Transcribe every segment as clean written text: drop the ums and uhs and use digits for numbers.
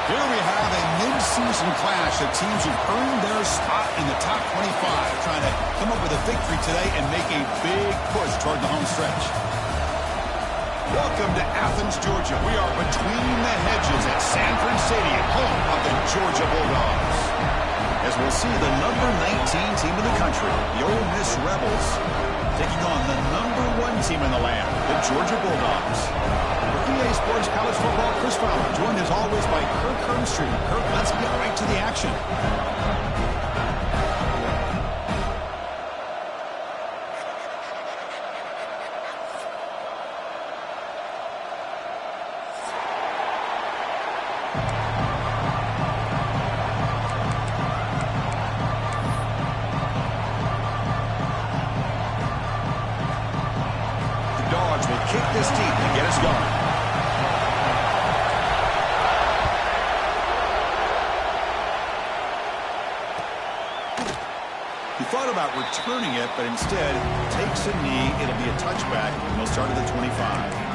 Here we have a mid-season clash of teams who've earned their spot in the top 25, trying to come up with a victory today and make a big push toward the home stretch. Welcome to Athens, Georgia. We are between the hedges at Sanford Stadium, home of the Georgia Bulldogs. As we'll see the number 19 team in the country, the Ole Miss Rebels, taking on the number 1 team in the land, the Georgia Bulldogs. For EA Sports College Football, Chris Fowler, joined as always by Kirk Hermstreet. Kirk, let's get right to the action. Kick this deep to get us going. He thought about returning it, but instead takes a knee. It'll be a touchback, and he'll start at the 25.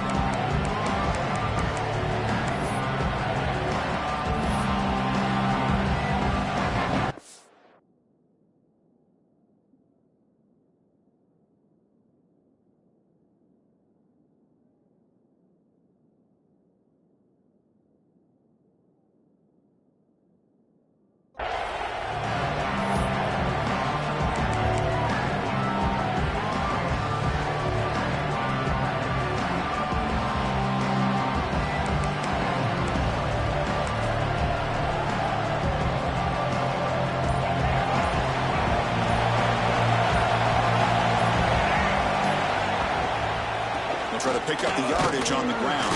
Try to pick up the yardage on the ground.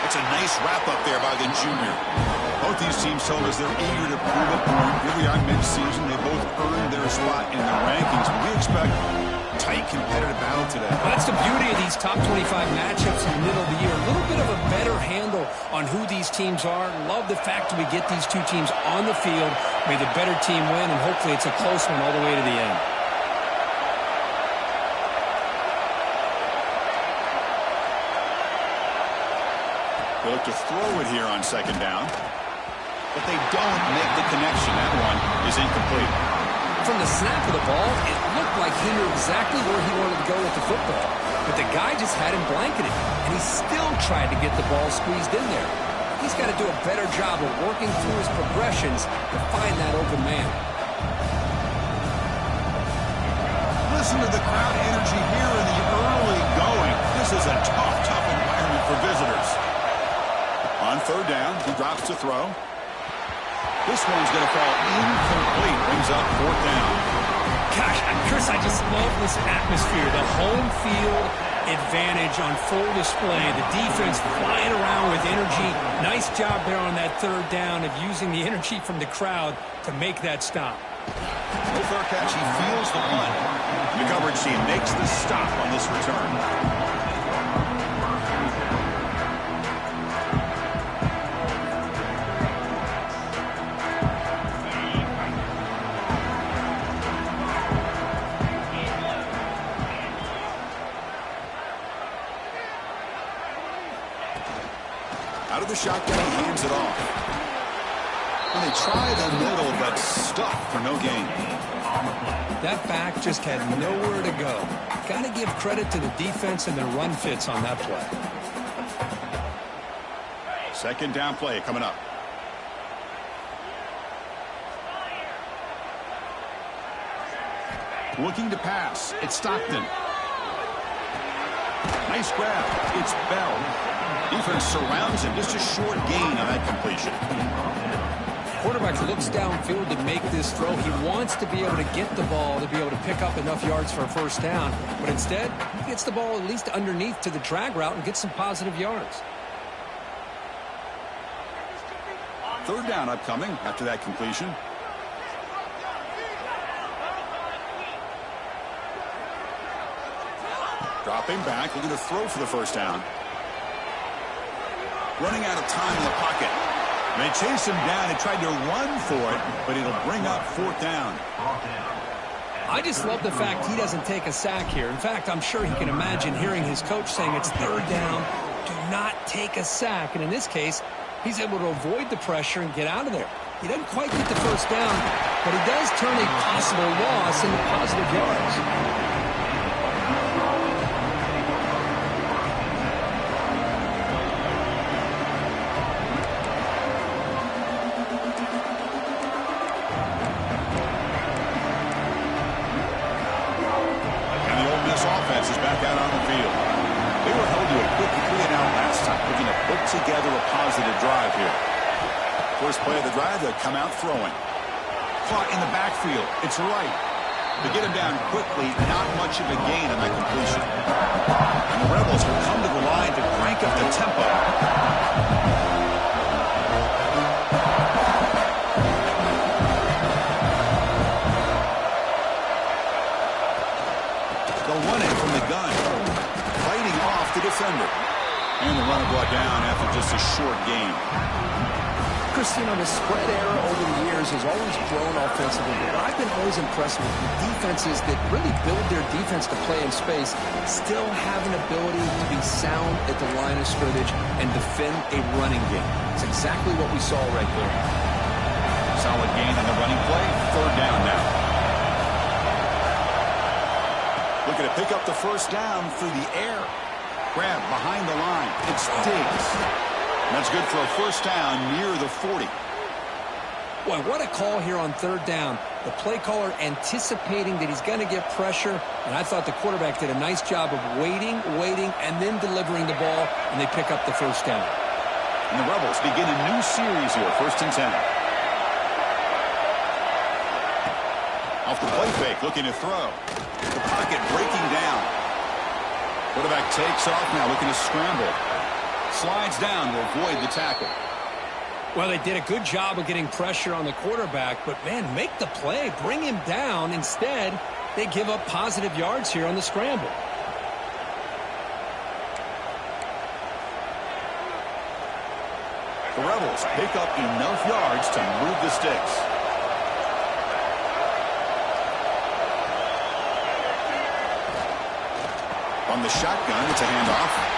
It's a nice wrap-up there by the junior. Both these teams told us they're eager to prove a point. Here we are mid-season. They both earned their spot in the rankings. But we expect a tight, competitive battle today. Well, that's the beauty of these top 25 matchups in the middle of the year. A little bit of a better handle on who these teams are. Love the fact that we get these two teams on the field. May the better team win, and hopefully it's a close one all the way to the end. They look to throw it here on second down, but they don't make the connection. That one is incomplete. From the snap of the ball, it looked like he knew exactly where he wanted to go with the football, but the guy just had him blanketed, and he still tried to get the ball squeezed in there. He's got to do a better job of working through his progressions to find that open man. Listen to the crowd energy here in the early going. This is a tough environment for visitors. On third down, he drops to throw. This one's going to fall incomplete. Brings up fourth down. Gosh, Chris, I just love this atmosphere. The home field advantage on full display. The defense flying around with energy. Nice job there on that third down of using the energy from the crowd to make that stop. No fair catch. He feels the punt. The coverage team makes the stop on this return. Out of the shotgun, he hands it off. And they try the middle, but stuck for no gain. That back just had nowhere to go. Got to give credit to the defense and their run fits on that play. Second down play coming up. Looking to pass. It's Stockton. Nice grab. It's Bell. Defense surrounds him. Just a short gain on that completion. Quarterback looks downfield to make this throw. He wants to be able to get the ball to be able to pick up enough yards for a first down. But instead, he gets the ball at least underneath to the drag route and gets some positive yards. Third down upcoming after that completion. Dropping back, looking to throw for the first down. Running out of time in the pocket. They chase him down. They tried to run for it, but it'll bring up fourth down. I just love the fact he doesn't take a sack here. In fact, I'm sure he can imagine hearing his coach saying it's third down, do not take a sack. And in this case, He's able to avoid the pressure and get out of there. He doesn't quite get the first down, but he does turn a possible loss into positive yards. Offense is back out on the field. They were held to a quick 3-and-out last time, looking to put together a positive drive here. First play of the drive, they'll come out throwing. Caught in the backfield. It's right. To get him down quickly, not much of a gain on that completion. And the Rebels will come to the line to crank up the tempo. They'll run it from the gun. Fighting off the defender. And the runner brought down after just a short gain. Christine, the spread era over the years has always grown offensively, but I've been always impressed with the defenses that really build their defense to play in space, still have an ability to be sound at the line of scrimmage and defend a running game. It's exactly what we saw right there. Solid gain on the running play. Third down now. Looking to pick up the first down through the air. Grab behind the line. It's Diggs. And that's good for a first down near the 40. Boy, what a call here on third down. The play caller anticipating that he's going to get pressure, and I thought the quarterback did a nice job of waiting, and then delivering the ball, and they pick up the first down. And the Rebels begin a new series here, 1st and 10. Off the play fake, looking to throw. The pocket breaking down. Quarterback takes off now, looking to scramble. Slides down to avoid the tackle. Well, they did a good job of getting pressure on the quarterback, but, man, make the play. Bring him down. Instead, they give up positive yards here on the scramble. The Rebels pick up enough yards to move the sticks. On the shotgun, it's a handoff.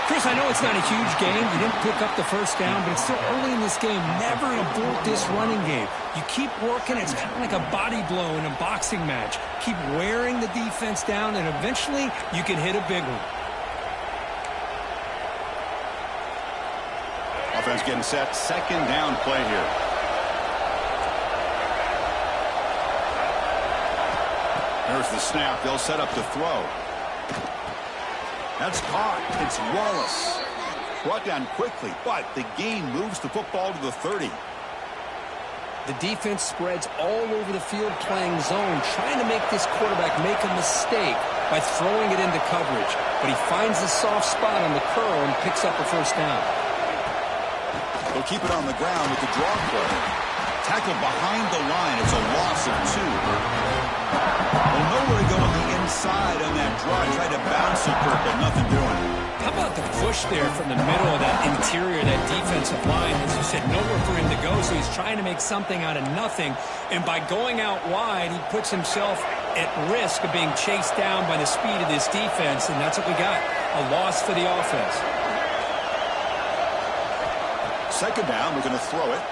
Chris, I know it's not a huge game. You didn't pick up the first down, but it's still early in this game. Never abort this running game. You keep working. It's kind of like a body blow in a boxing match. Keep wearing the defense down, and eventually you can hit a big one. Offense getting set. Second down play here. There's the snap. They'll set up to throw. That's caught. It's Wallace. Brought down quickly, but the gain moves the football to the 30. The defense spreads all over the field playing zone, trying to make this quarterback make a mistake by throwing it into coverage. But he finds the soft spot on the curl and picks up a first down. They'll keep it on the ground with the draw play. Tackled behind the line. It's a loss of 2. Well, nowhere to go on the inside on that draw. Tried to bounce it, but nothing doing. How about the push there from the middle of that interior, that defensive line? As you said, nowhere for him to go, so he's trying to make something out of nothing. And by going out wide, he puts himself at risk of being chased down by the speed of this defense, and that's what we got, a loss for the offense. Second down, we're going to throw it.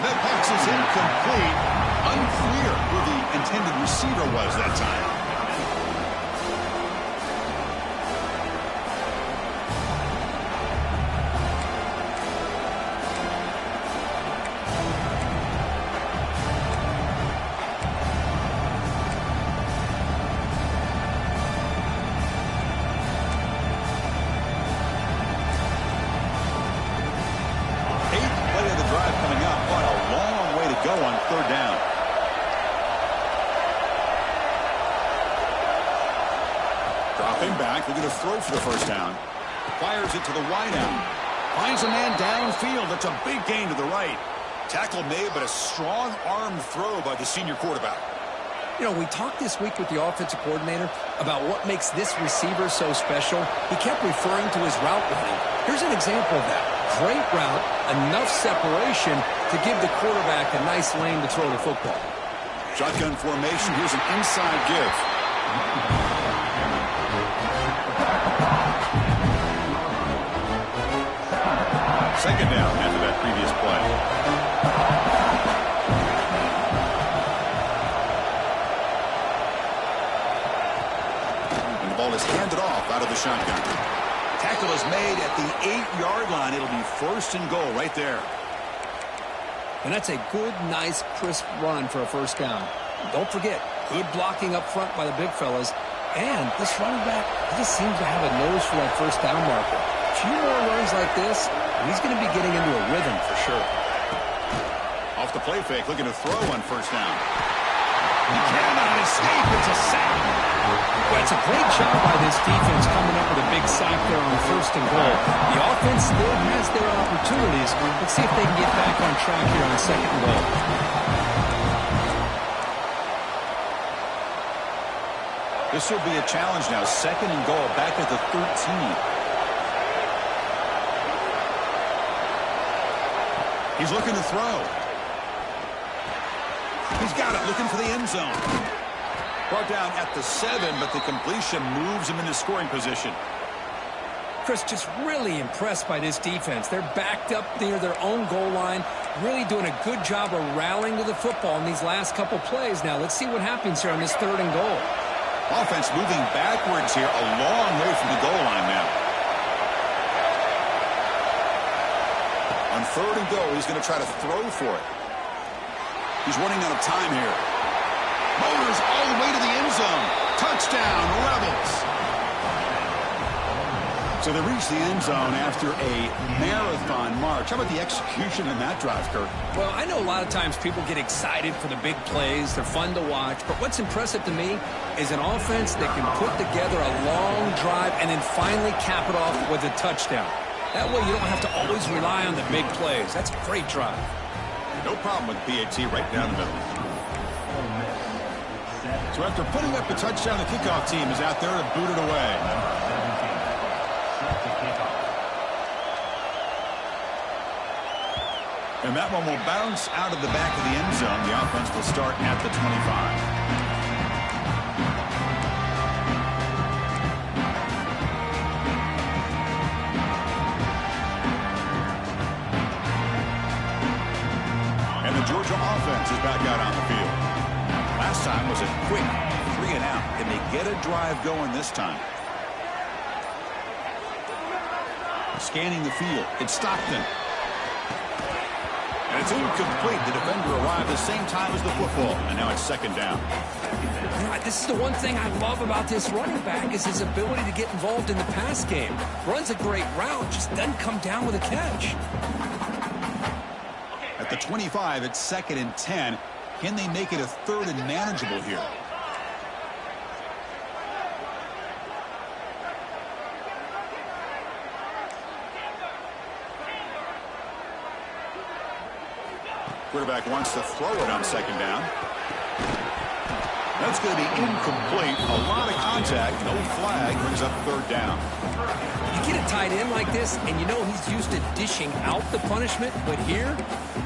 That pass is incomplete. Unclear who the intended receiver was that time. Third down. Dropping back, looking to throw for the first down. Fires it to the wideout. Finds a man downfield. That's a big gain to the right. Tackle made, but a strong arm throw by the senior quarterback. You know, we talked this week with the offensive coordinator about what makes this receiver so special. He kept referring to his route running. Here's an example of that. Great route, enough separation to give the quarterback a nice lane to throw the football. Shotgun formation. Here's an inside give. Second down after that previous play. And the ball is handed off out of the shotgun. Tackle is made at the 8-yard line. It'll be first and goal right there. And that's a good, nice, crisp run for a first down. Don't forget, good blocking up front by the big fellas. And this running back, he just seems to have a nose for that first down marker. A few more runs like this, and he's going to be getting into a rhythm for sure. Off the play fake, looking to throw on first down. He cannot escape. It's a sack. Well, it's a great job by this defense coming up with a big sack there on first and goal. The offense still has their opportunities. Let's see if they can get back on track here on second and goal. This will be a challenge now. Second and goal, back at the 13. He's looking to throw. He's got it, looking for the end zone. Brought down at the 7, but the completion moves him into scoring position. Chris, just really impressed by this defense. They're backed up near their own goal line, really doing a good job of rallying to the football in these last couple plays. Now, let's see what happens here on this third and goal. Offense moving backwards here, a long way from the goal line now. On third and goal, he's going to try to throw for it. He's running out of time here. Motors all the way to the end zone. Touchdown, Rebels. So they reach the end zone after a marathon march. How about the execution in that drive, Kurt? Well, I know a lot of times people get excited for the big plays. They're fun to watch. But what's impressive to me is an offense that can put together a long drive and then finally cap it off with a touchdown. That way you don't have to always rely on the big plays. That's a great drive. No problem with PAT right down the middle. So after putting up the touchdown, the kickoff team is out there to boot it away. And that one will bounce out of the back of the end zone. The offense will start at the 25. Georgia offense is back out on the field. Last time was a quick 3 and out. Can they get a drive going this time? Scanning the field. It's Stockton. And it's incomplete. The defender arrived at the same time as the football. And now it's second down. This is the one thing I love about this running back is his ability to get involved in the pass game. Runs a great route, just doesn't come down with a catch. At the 25, it's second and 10. Can they make it a third and manageable here? Quarterback wants to throw it on second down. That's going to be incomplete. A lot of contact. No flag. Brings up third down. You get a tight end like this, and you know he's used to dishing out the punishment, but here,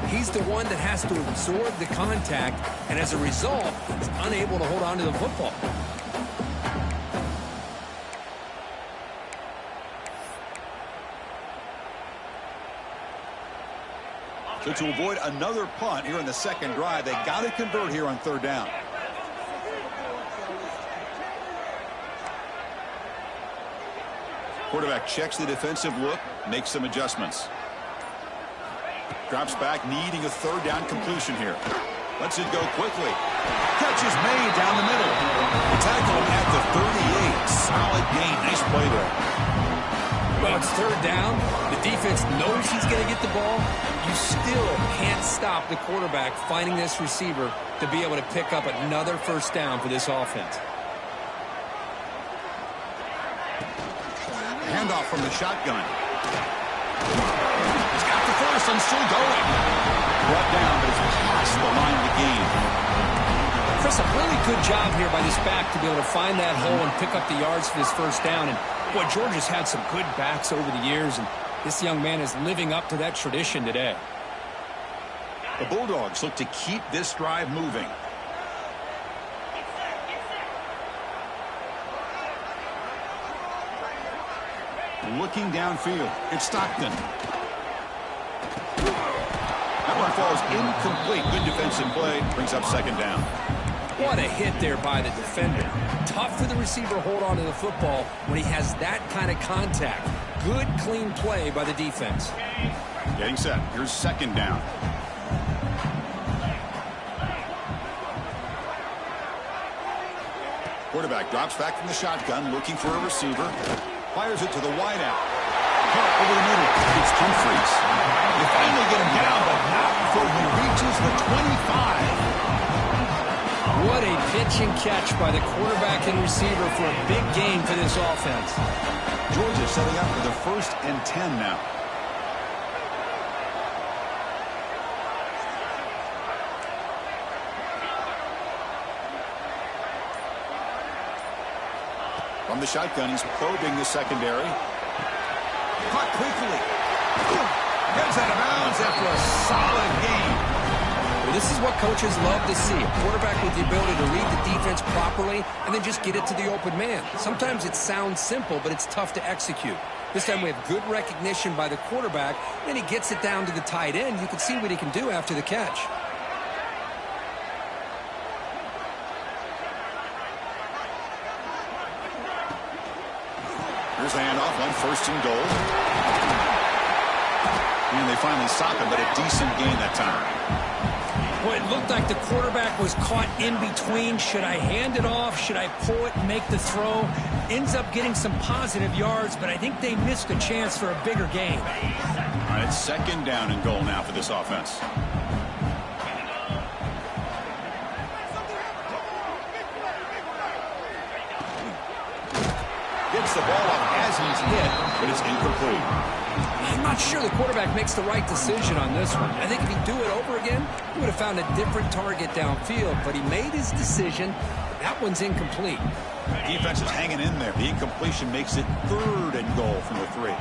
he's the one that has to absorb the contact, and as a result, he's unable to hold on to the football. So to avoid another punt here in the second drive, they got to convert here on third down. Quarterback checks the defensive look, makes some adjustments. Drops back, needing a third down completion here. Lets it go quickly. Catch is made down the middle. Tackle him at the 38. Solid gain. Nice play there. Well, it's third down. The defense knows he's going to get the ball. You still can't stop the quarterback finding this receiver to be able to pick up another first down for this offense. Handoff from the shotgun. He's got the first and still going. Brought down, but it's past the line of the game. Chris, a really good job here by this back to be able to find that hole and pick up the yards for this first down. And boy, Georgia's had some good backs over the years, and this young man is living up to that tradition today. The Bulldogs look to keep this drive moving. Looking downfield, it's Stockton. That one falls incomplete. Good defensive play. Brings up second down. What a hit there by the defender. Tough for the receiver to hold on to the football when he has that kind of contact. Good, clean play by the defense. Getting set. Here's second down. Quarterback drops back from the shotgun, looking for a receiver. Fires it to the wideout. Caught over the middle. It's Humphries. They finally get him down, but not before he reaches the 25. What a pitch and catch by the quarterback and receiver for a big gain for this offense. Georgia setting up for the 1st and 10 now. From the shotgun, he's probing the secondary. Caught quickly. Gets out of bounds after a solid game. Well, this is what coaches love to see. A quarterback with the ability to read the defense properly and then just get it to the open man. Sometimes it sounds simple, but it's tough to execute. This time we have good recognition by the quarterback. Then he gets it down to the tight end. You can see what he can do after the catch. Here's the handoff on 1st and goal. And they finally stop him, but a decent gain that time. Well, it looked like the quarterback was caught in between. Should I hand it off? Should I pull it and make the throw? Ends up getting some positive yards, but I think they missed a chance for a bigger gain. All right, second down and goal now for this offense. Gets the ball up as he's hit, but it's incomplete. I'm not sure the quarterback makes the right decision on this one. I think if he'd do it over again, he would have found a different target downfield, but he made his decision. That one's incomplete. Defense is hanging in there. The incompletion makes it 3rd and goal from the 3.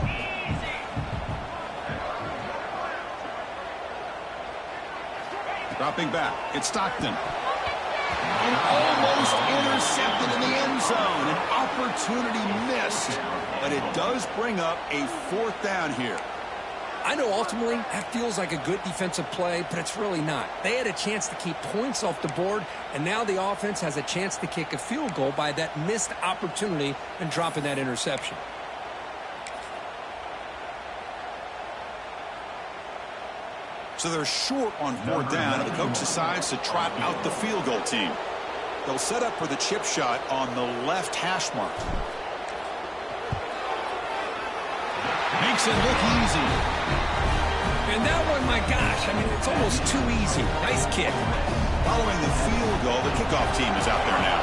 Dropping back, it's Stockton. And almost intercepted in the end zone. An opportunity missed. But it does bring up a 4th down here. I know ultimately that feels like a good defensive play, but it's really not. They had a chance to keep points off the board, and now the offense has a chance to kick a field goal by that missed opportunity and dropping that interception. So they're short on 4th down, and the coach decides to trot out the field goal team. They'll set up for the chip shot on the left hash mark. Makes it look easy. And that one, my gosh, I mean, it's almost too easy. Nice kick. Following the field goal, the kickoff team is out there now.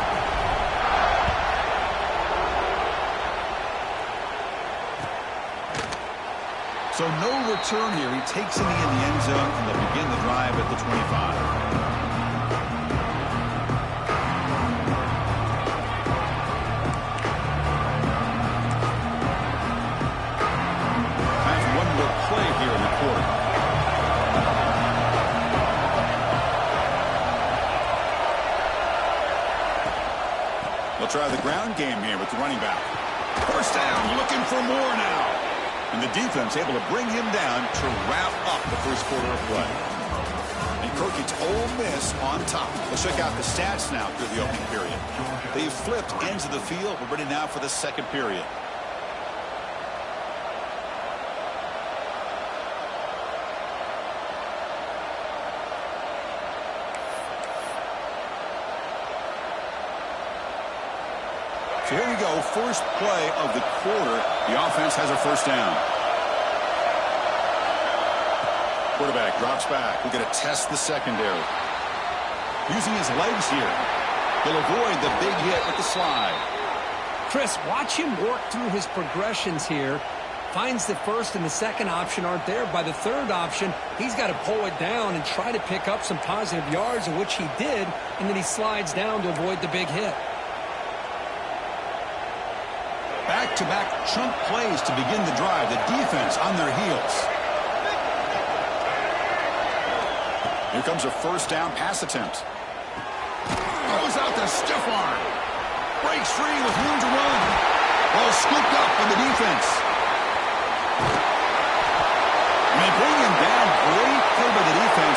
So no return here. He takes it in the end zone, and they'll begin the drive at the 25. Play here in the quarter. They'll try the ground game here with the running back. 1st down, looking for more now. And the defense able to bring him down to wrap up the 1st quarter of play. And Kirk, it's Ole Miss on top. Let's check out the stats now through the opening period. They've flipped ends of the field. We're ready now for the 2nd period. So here we go, 1st play of the quarter. The offense has a 1st down. Quarterback drops back. We're going to test the secondary. Using his legs here. He'll avoid the big hit with the slide. Chris, watch him work through his progressions here. Finds the 1st and the 2nd option aren't there. By the 3rd option, he's got to pull it down and try to pick up some positive yards, of which he did, and then he slides down to avoid the big hit. Back-to-back chunk plays to begin the drive. The defense on their heels. Here comes a 1st down pass attempt. Throws out the stiff arm. Breaks free with room to run. Ball scooped up in the defense. And they bring him down. Great play by the defense.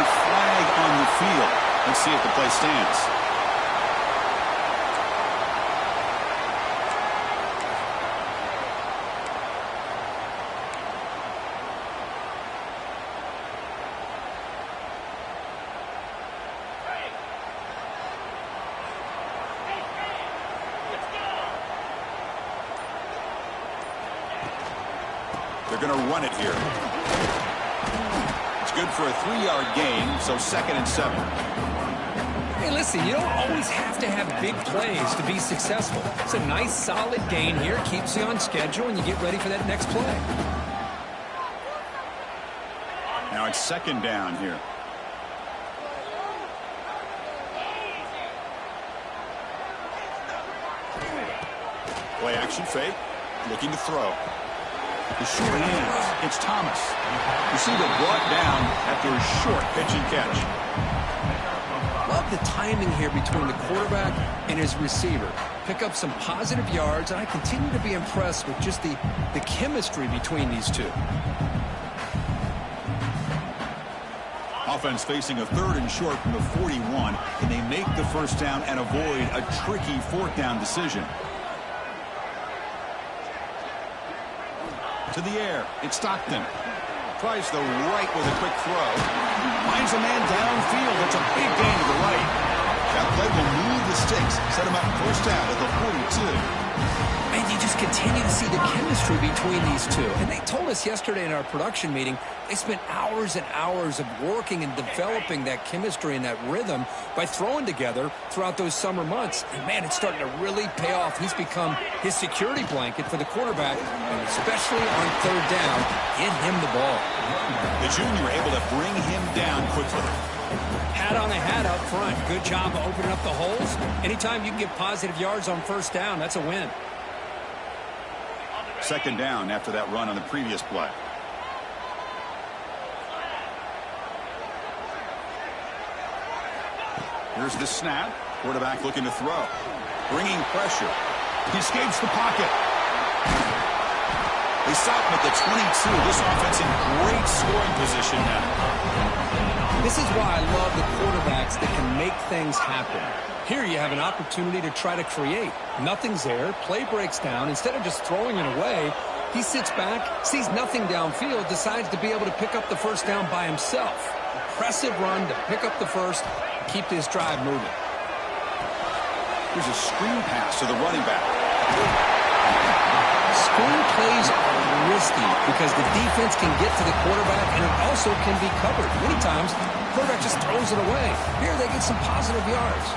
flag on the field. Let's see if the play stands. They're going to run it here. It's good for a 3-yard gain, so 2nd and 7. Hey, listen, you don't always have to have big plays to be successful. It's a nice, solid gain here. Keeps you on schedule, and you get ready for that next play. Now it's 2nd down here. Play action fake. Looking to throw. The short hands. It's Thomas. Receiver brought down after a short pitch and catch. Love the timing here between the quarterback and his receiver. Pick up some positive yards, and I continue to be impressed with just the chemistry between these two. Offense facing a 3rd and short from the 41. Can they make the first down and avoid a tricky 4th down decision? To the air. It's Stockton. Tries the right with a quick throw. Finds a man downfield. That's a big gain to the right. That play will move the sticks. Set him up first down at the 42. And you just continue to see the chemistry between these two. And they told us yesterday in our production meeting, they spent hours and hours of working and developing that chemistry and that rhythm by throwing together throughout those summer months. And, man, it's starting to really pay off. He's become his security blanket for the quarterback, and especially on 3rd down, get him the ball. The junior able to bring him down quickly. Hat on a hat up front. Good job of opening up the holes. Anytime you can get positive yards on first down, that's a win. 2nd down after that run on the previous play. Here's the snap. Quarterback looking to throw. Bringing pressure. He escapes the pocket. They stop him at the 22. This offense in great scoring position now. This is why I love the quarterbacks that can make things happen. Here you have an opportunity to try to create. Nothing's there. Play breaks down. Instead of just throwing it away, he sits back, sees nothing downfield, decides to be able to pick up the first down by himself. Impressive run to pick up the first, keep this drive moving. Here's a screen pass to the running back. Screen plays are risky because the defense can get to the quarterback, and it also can be covered. Many times, the quarterback just throws it away. Here they get some positive yards.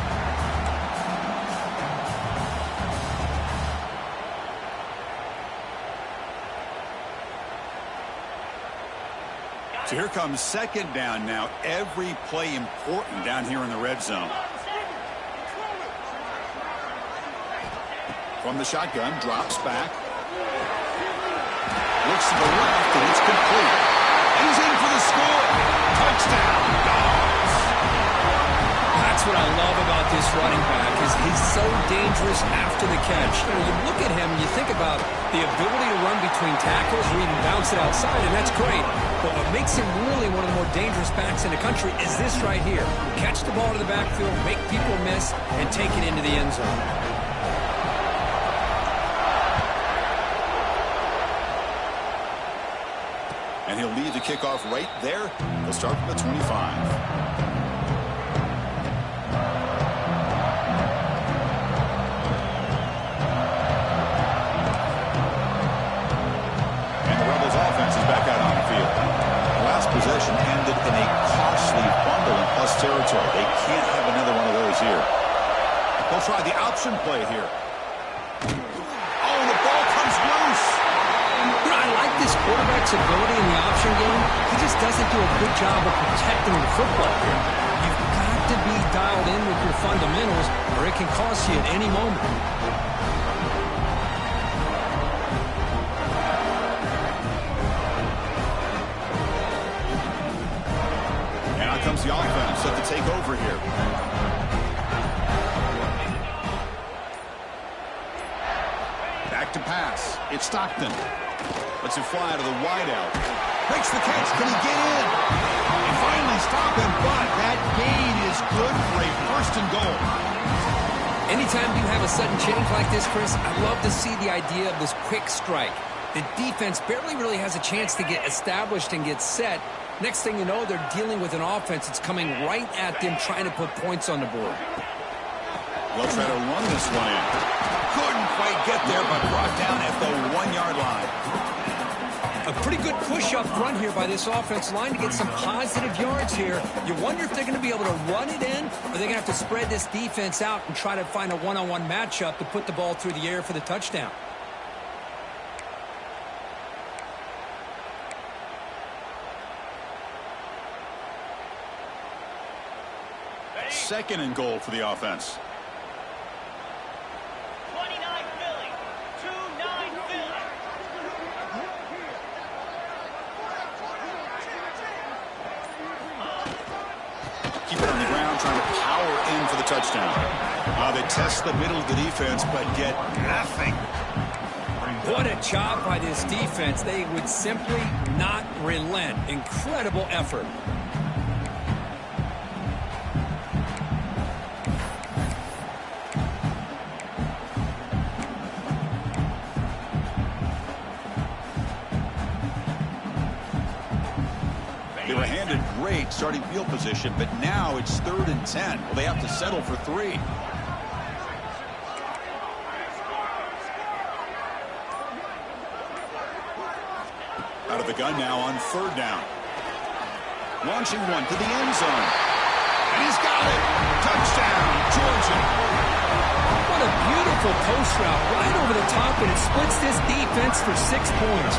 So here comes 2nd down now. Every play important down here in the red zone. From the shotgun, drops back. Looks to the left, and it's complete. He's in for the score. Touchdown, Dogs. That's what I love about this running back is he's so dangerous after the catch. You look at him and you think about the ability to run between tackles or even bounce it outside, and that's great. But what makes him really one of the more dangerous backs in the country is this right here. Catch the ball to the backfield, make people miss, and take it into the end zone. And he'll lead the kickoff right there. He'll start from the 25. Possession ended in a costly fumble in plus territory. They can't have another one of those here. They'll try the option play here. Oh, the ball comes loose. You know, I like this quarterback's ability in the option game. He just doesn't do a good job of protecting the football here. You've got to be dialed in with your fundamentals, or it can cost you at any moment. Comes the offense set to take over here. Back to pass. It's Stockton. Lets it fly to the wideout. Makes the catch. Can he get in? He finally stop him, but that gain is good for a first and goal. Anytime you have a sudden change like this, Chris, I love to see the idea of this quick strike. The defense barely really has a chance to get established and get set. Next thing you know, they're dealing with an offense that's coming right at them, trying to put points on the board. They'll try to run this one in. Couldn't quite get there, but brought down at the 1-yard line. A pretty good push up front here by this offensive line to get some positive yards here. You wonder if they're going to be able to run it in, or they're going to have to spread this defense out and try to find a one-on-one matchup to put the ball through the air for the touchdown. Second and goal for the offense. 29 Philly. 2-9 Philly. Keep it on the ground, trying to power in for the touchdown. They test the middle of the defense, but get nothing. What a job by this defense. They would simply not relent. Incredible effort. They were handed great starting field position, but now it's 3rd and 10. Well, they have to settle for 3. Out of the gun now on 3rd down. Launching one to the end zone. And he's got it. Touchdown, Georgia. What a beautiful post route right over the top, and it splits this defense for 6 points.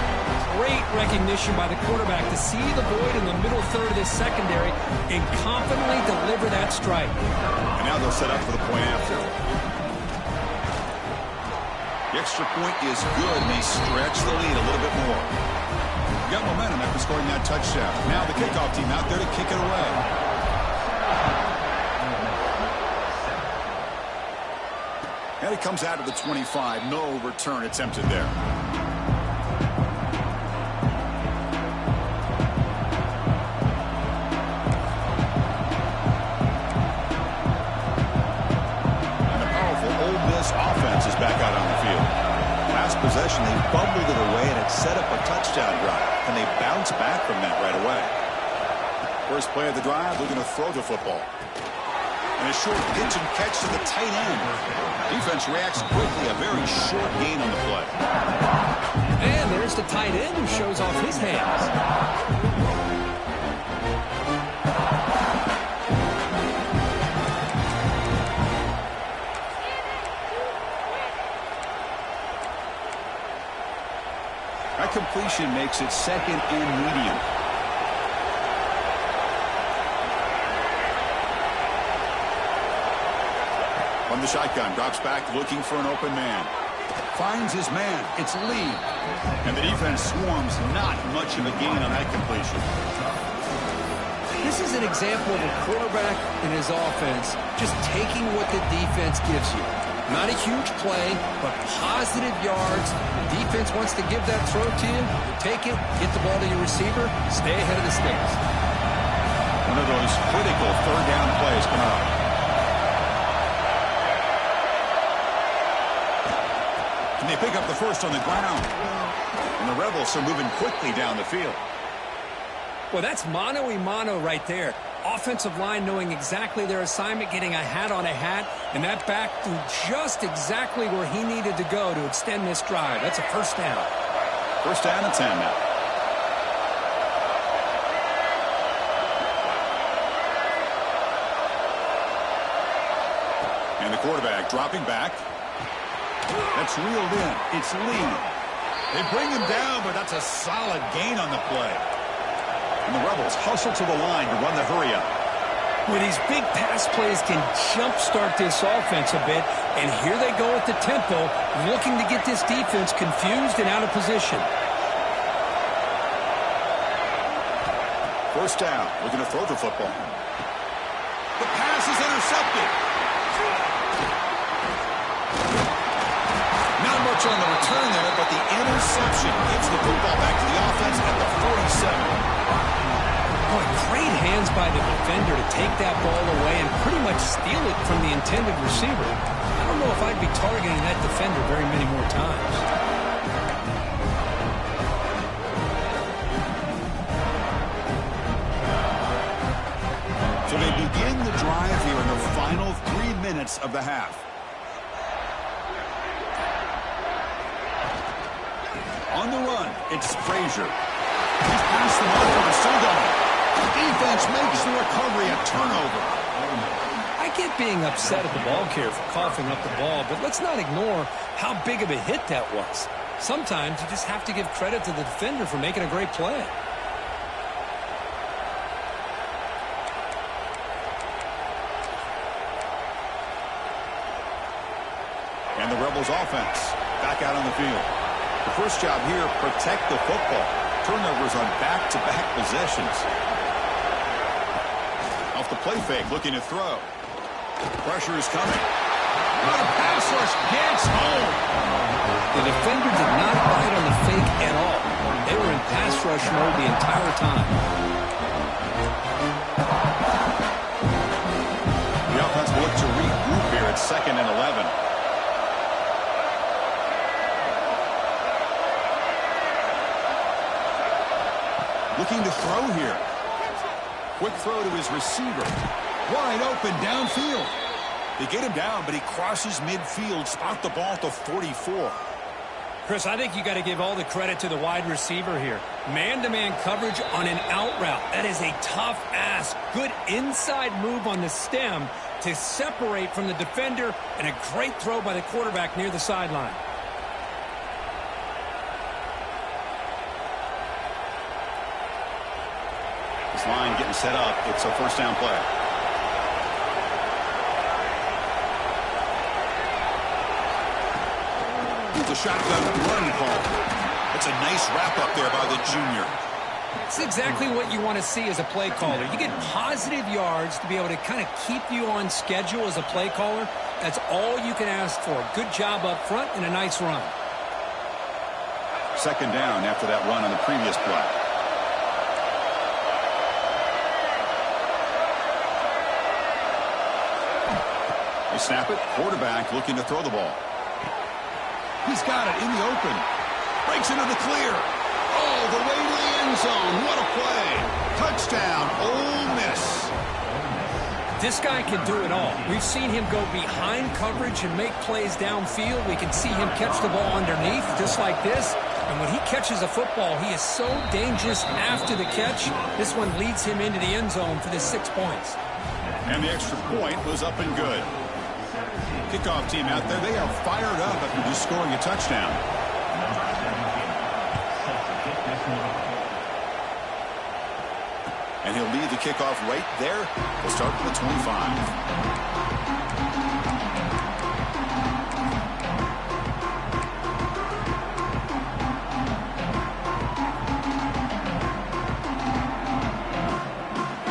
Great recognition by the quarterback to see the void in the middle third of this secondary and confidently deliver that strike. And now they'll set up for the point after. The extra point is good, and they stretch the lead a little bit more. Got momentum after scoring that touchdown. Now the kickoff team out there to kick it away. And it comes out of the 25. No return attempted there. And the powerful Ole Miss offense is back out on the field. Last possession, they bumbled it away, and it set up a touchdown drive. And they bounce back from that right away. First play of the drive, they're going to throw the football. And a short pitch and catch to the tight end. Defense reacts quickly, a very short gain on the play. And there's the tight end who shows off his hands. That completion makes it 2nd and medium. From the shotgun, drops back looking for an open man. Finds his man. It's Lee. And the defense swarms, not much of a gain on that completion. This is an example of a quarterback and his offense just taking what the defense gives you. Not a huge play, but positive yards. The defense wants to give that throw to you. You take it, get the ball to your receiver, stay ahead of the sticks. One of those critical 3rd down plays coming up. And they pick up the first on the ground. And the Rebels are moving quickly down the field. Well, that's mano-a-mano right there. Offensive line knowing exactly their assignment, getting a hat on a hat, and that back threw just exactly where he needed to go to extend this drive. That's a first down. First down and 10 now. And the quarterback dropping back. That's reeled in. It's Lee. They bring him down, but that's a solid gain on the play. And the Rebels hustle to the line to run the hurry-up. Where these big pass plays can jumpstart this offense a bit, and here they go at the tempo, looking to get this defense confused and out of position. First down. Looking to throw the football. The pass is intercepted. Not much on the return there, but the interception gives the football back to the offense at the 47. Boy, great hands take that ball away and pretty much steal it from the intended receiver. I don't know if I'd be targeting that defender very many more times. So they begin the drive here in the final 3 minutes of the half. On the run, it's Frazier. He's passed them over and still going. The defense makes the recovery a turnover. I get being upset at the ball carrier for coughing up the ball, but let's not ignore how big of a hit that was. Sometimes you just have to give credit to the defender for making a great play. And the Rebels offense back out on the field. The first job here, protect the football. Turnovers on back-to-back possessions. Off the play fake, looking to throw. Pressure is coming. What a pass rush gets home. The defender did not bite on the fake at all. They were in pass rush mode the entire time. The offense will look to regroup here at 2nd and 11. Looking to throw here. Quick throw to his receiver. Wide open downfield. They get him down, but he crosses midfield. Spot the ball to 44. Chris, I think you got to give all the credit to the wide receiver here. Man-to-man coverage on an out route. That is a tough ask. Good inside move on the stem to separate from the defender, and a great throw by the quarterback near the sideline. This line getting set up. It's a first down play. The shotgun run call. It's a nice wrap-up there by the junior. It's exactly what you want to see as a play caller. You get positive yards to be able to kind of keep you on schedule as a play caller. That's all you can ask for. Good job up front and a nice run. Second down after that run on the previous play. They snap it. Quarterback looking to throw the ball. He's got it in the open. Breaks into the clear. Oh, the way to the end zone. What a play. Touchdown, Ole Miss. This guy can do it all. We've seen him go behind coverage and make plays downfield. We can see him catch the ball underneath, just like this. And when he catches a football, he is so dangerous after the catch. This one leads him into the end zone for the 6 points. And the extra point was up and good. Kickoff team out there, they are fired up after just scoring a touchdown. And he'll lead the kickoff right there. We'll start from the 25.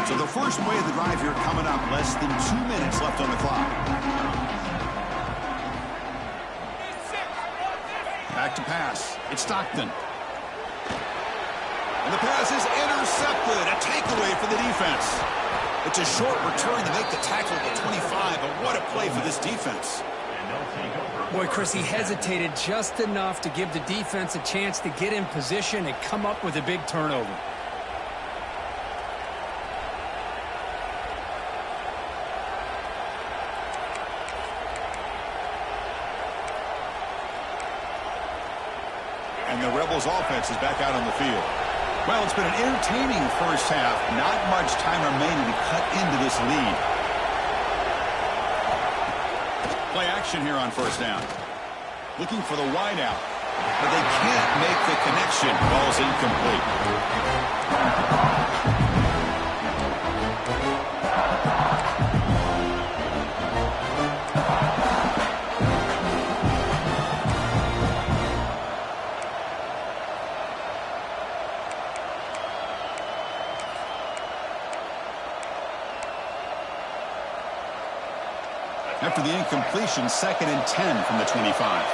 So the first play of the drive here coming up. Less than 2 minutes left on the clock. Back to pass. It's Stockton. And the pass is intercepted. A takeaway for the defense. It's a short return to make the tackle at the 25, but what a play for this defense. Boy, Chris, he hesitated just enough to give the defense a chance to get in position and come up with a big turnover. And the Rebels offense is back out on the field. Well, it's been an entertaining first half. Not much time remaining to cut into this lead. Play action here on first down. Looking for the wide out. But they can't make the connection. Ball's incomplete. After the incompletion, 2nd and 10 from the 25.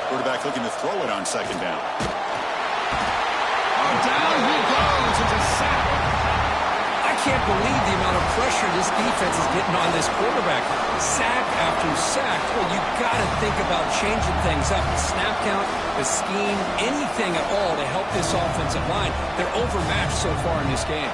Quarterback looking to throw it on second down. can't believe the amount of pressure this defense is getting on this quarterback. Sack after sack. Well, you got to think about changing things up. The snap count, the scheme, anything at all to help this offensive line. They're overmatched so far in this game.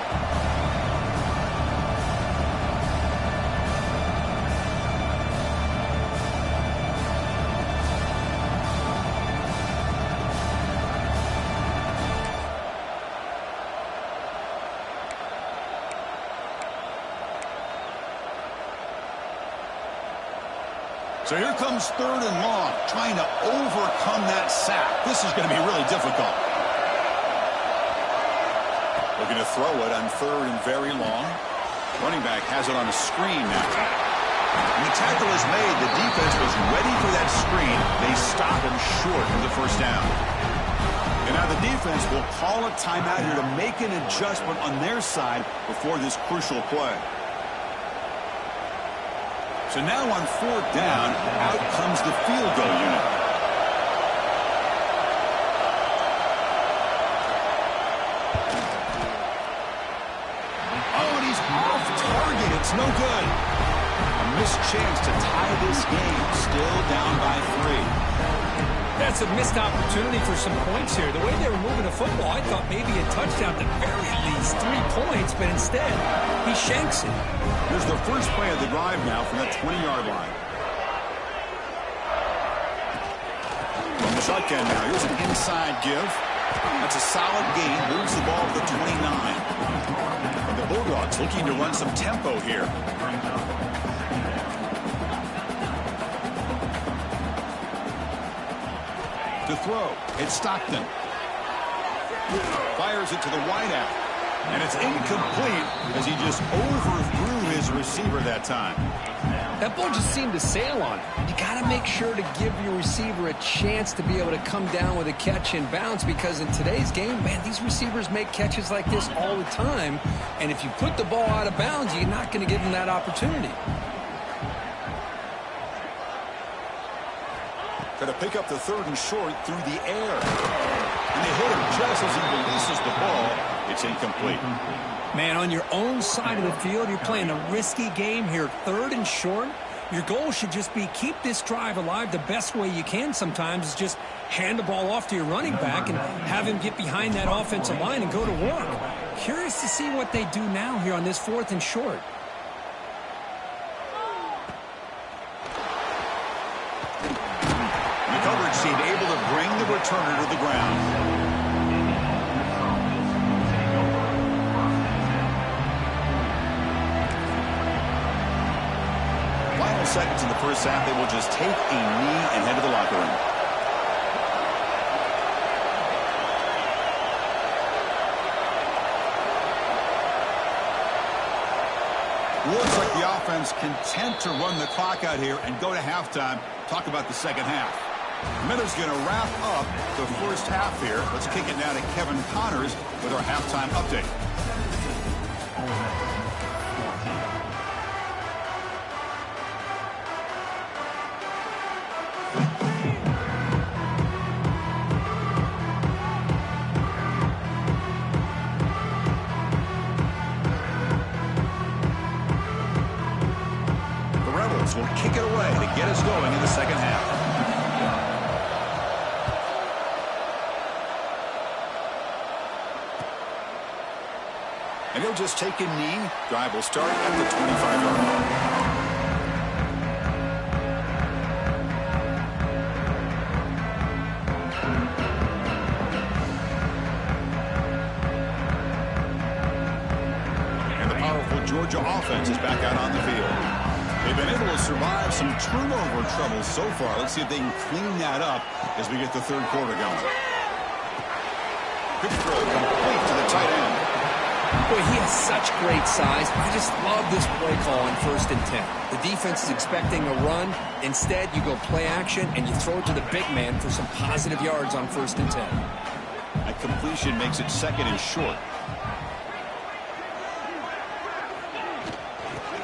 So here comes 3rd and long, trying to overcome that sack. This is going to be really difficult. Looking to throw it on 3rd and very long. Running back has it on a screen now. When the tackle is made, the defense was ready for that screen. They stop him short of the first down. And now the defense will call a timeout here to make an adjustment on their side before this crucial play. So now on 4th down, out comes the field goal unit. Oh, and he's off target. It's no good. A missed chance to tie this game. Still down by 3. That's a missed opportunity for some points here. The way they were moving the football, I thought maybe a touchdown at the very least 3 points, but instead, he shanks it. Here's the first play of the drive now from that 20-yard line. From the shotgun now, here's an inside give. That's a solid gain, moves the ball to the 29. And the Bulldogs looking to run some tempo here. To throw, it's Stockton. Fires it to the wideout. And it's incomplete as he just overthrew his receiver that time. That ball just seemed to sail on him. You got to make sure to give your receiver a chance to be able to come down with a catch and bounce, because in today's game, man, these receivers make catches like this all the time. And if you put the ball out of bounds, you're not going to give them that opportunity. Try to pick up the 3rd and short through the air. And they hit him just as he releases the ball. It's incomplete. Man, on your own side of the field, you're playing a risky game here. 3rd and short. Your goal should just be keep this drive alive the best way you can sometimes is just hand the ball off to your running back and have him get behind that offensive line and go to work. Curious to see what they do now here on this 4th and short. The coverage seemed able to bring the returner to the ground. Seconds in the first half, they will just take a knee and head to the locker room. Looks like the offense content to run the clock out here and go to halftime. Talk about the second half. Miller's going to wrap up the first half here. Let's kick it now to Kevin Connors with our halftime update. Will kick it away to get us going in the second half. And he'll just take a knee. Drive will start at the 25-yard line. And the powerful Georgia offense is back out on the field. They've been able to survive some turnover trouble so far. Let's see if they can clean that up as we get the 3rd quarter going. Quick throw complete to the tight end. Boy, he has such great size. I just love this play call on 1st and 10. The defense is expecting a run. Instead, you go play action and you throw it to the big man for some positive yards on 1st and 10. A completion makes it 2nd and short.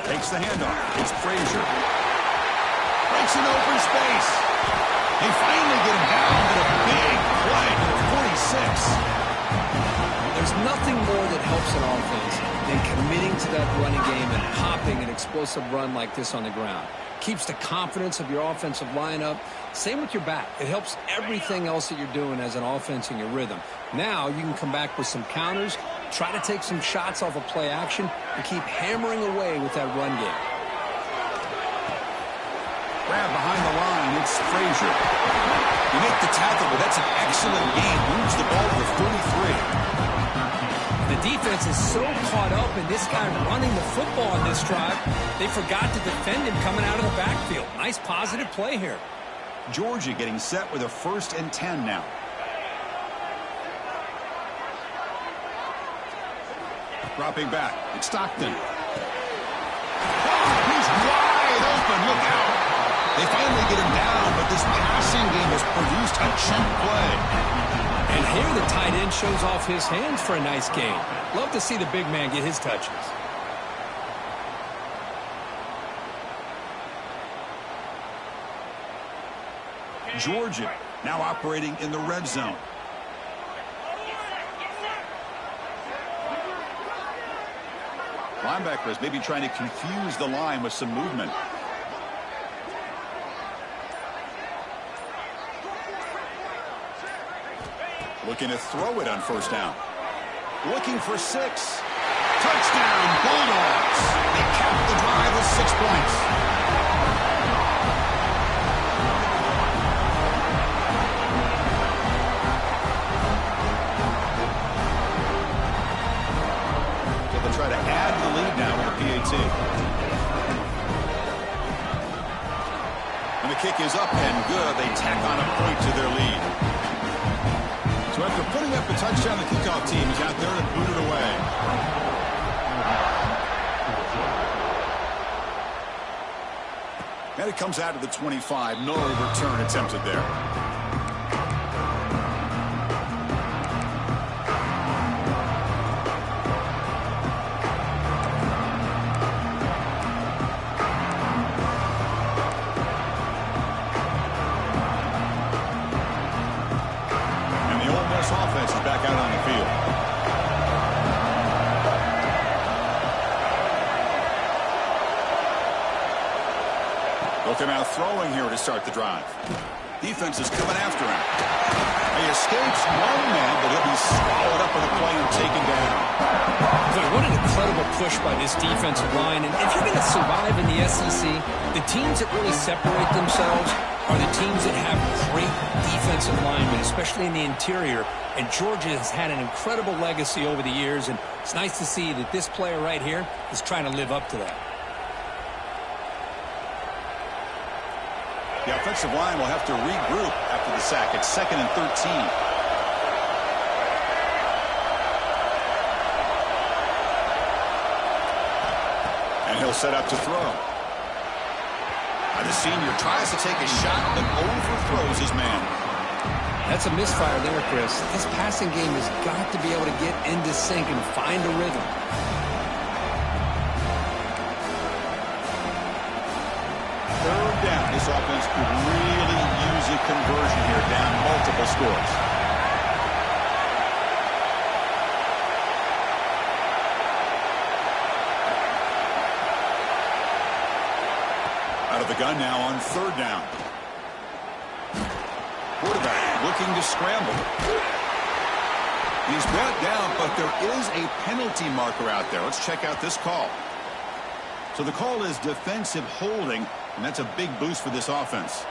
Takes the handoff. It's Frazier. Breaks in open space. They finally get him down to the big play for 46. There's nothing more that helps an offense than committing that running game and popping an explosive run like this on the ground. Keeps the confidence of your offensive lineup. Same with your back. It helps everything else that you're doing as an offense in your rhythm. Now you can come back with some counters, try to take some shots off of play action, and keep hammering away with that run game. Grab behind the line. It's Frazier. You make the tackle, but that's an excellent game. Moves the ball to 33. The defense is so caught up in this guy running the football on this drive, they forgot to defend him coming out of the backfield. Nice positive play here. Georgia getting set with a 1st and 10 now. Dropping back. It's Stockton. He's wide open. Look out. They finally get him down, but this passing game has produced a check play. And here the tight end shows off his hands for a nice game. Love to see the big man get his touches. Georgia now operating in the red zone. Linebackers maybe trying to confuse the line with some movement. Looking to throw it on 1st down. Looking for 6. Touchdown, Bulldogs. They cap the drive with 6 points. So they'll try to add the lead now with the PAT. And the kick is up and good. They tack on a point to their lead. So after putting up a touchdown, the kickoff team is out there to boot it away. And it comes out of the 25. No return attempted there. Offense is back out on the field. Looking out throwing here to start the drive. Defense is coming after him. He escapes one man, but he'll be swallowed up in the play and taken down. Boy, what an incredible push by this defensive line. And if you're going to survive in the SEC, the teams that really separate themselves are the teams that have great defensive linemen, especially in the interior. And Georgia has had an incredible legacy over the years, and it's nice to see that this player right here is trying to live up to that. The offensive line will have to regroup after the sack. It's 2nd and 13. And he'll set up to throw. The senior tries to take a shot, but overthrows his man. That's a misfire there, Chris. This passing game has got to be able to get into sync and find a rhythm. Third down. This offense could really use a conversion here, down multiple scores. Out of the gun now on 3rd down. Quarterback looking to scramble. He's brought down, but there is a penalty marker out there. Let's check out this call. So the call is defensive holding, and that's a big boost for this offense.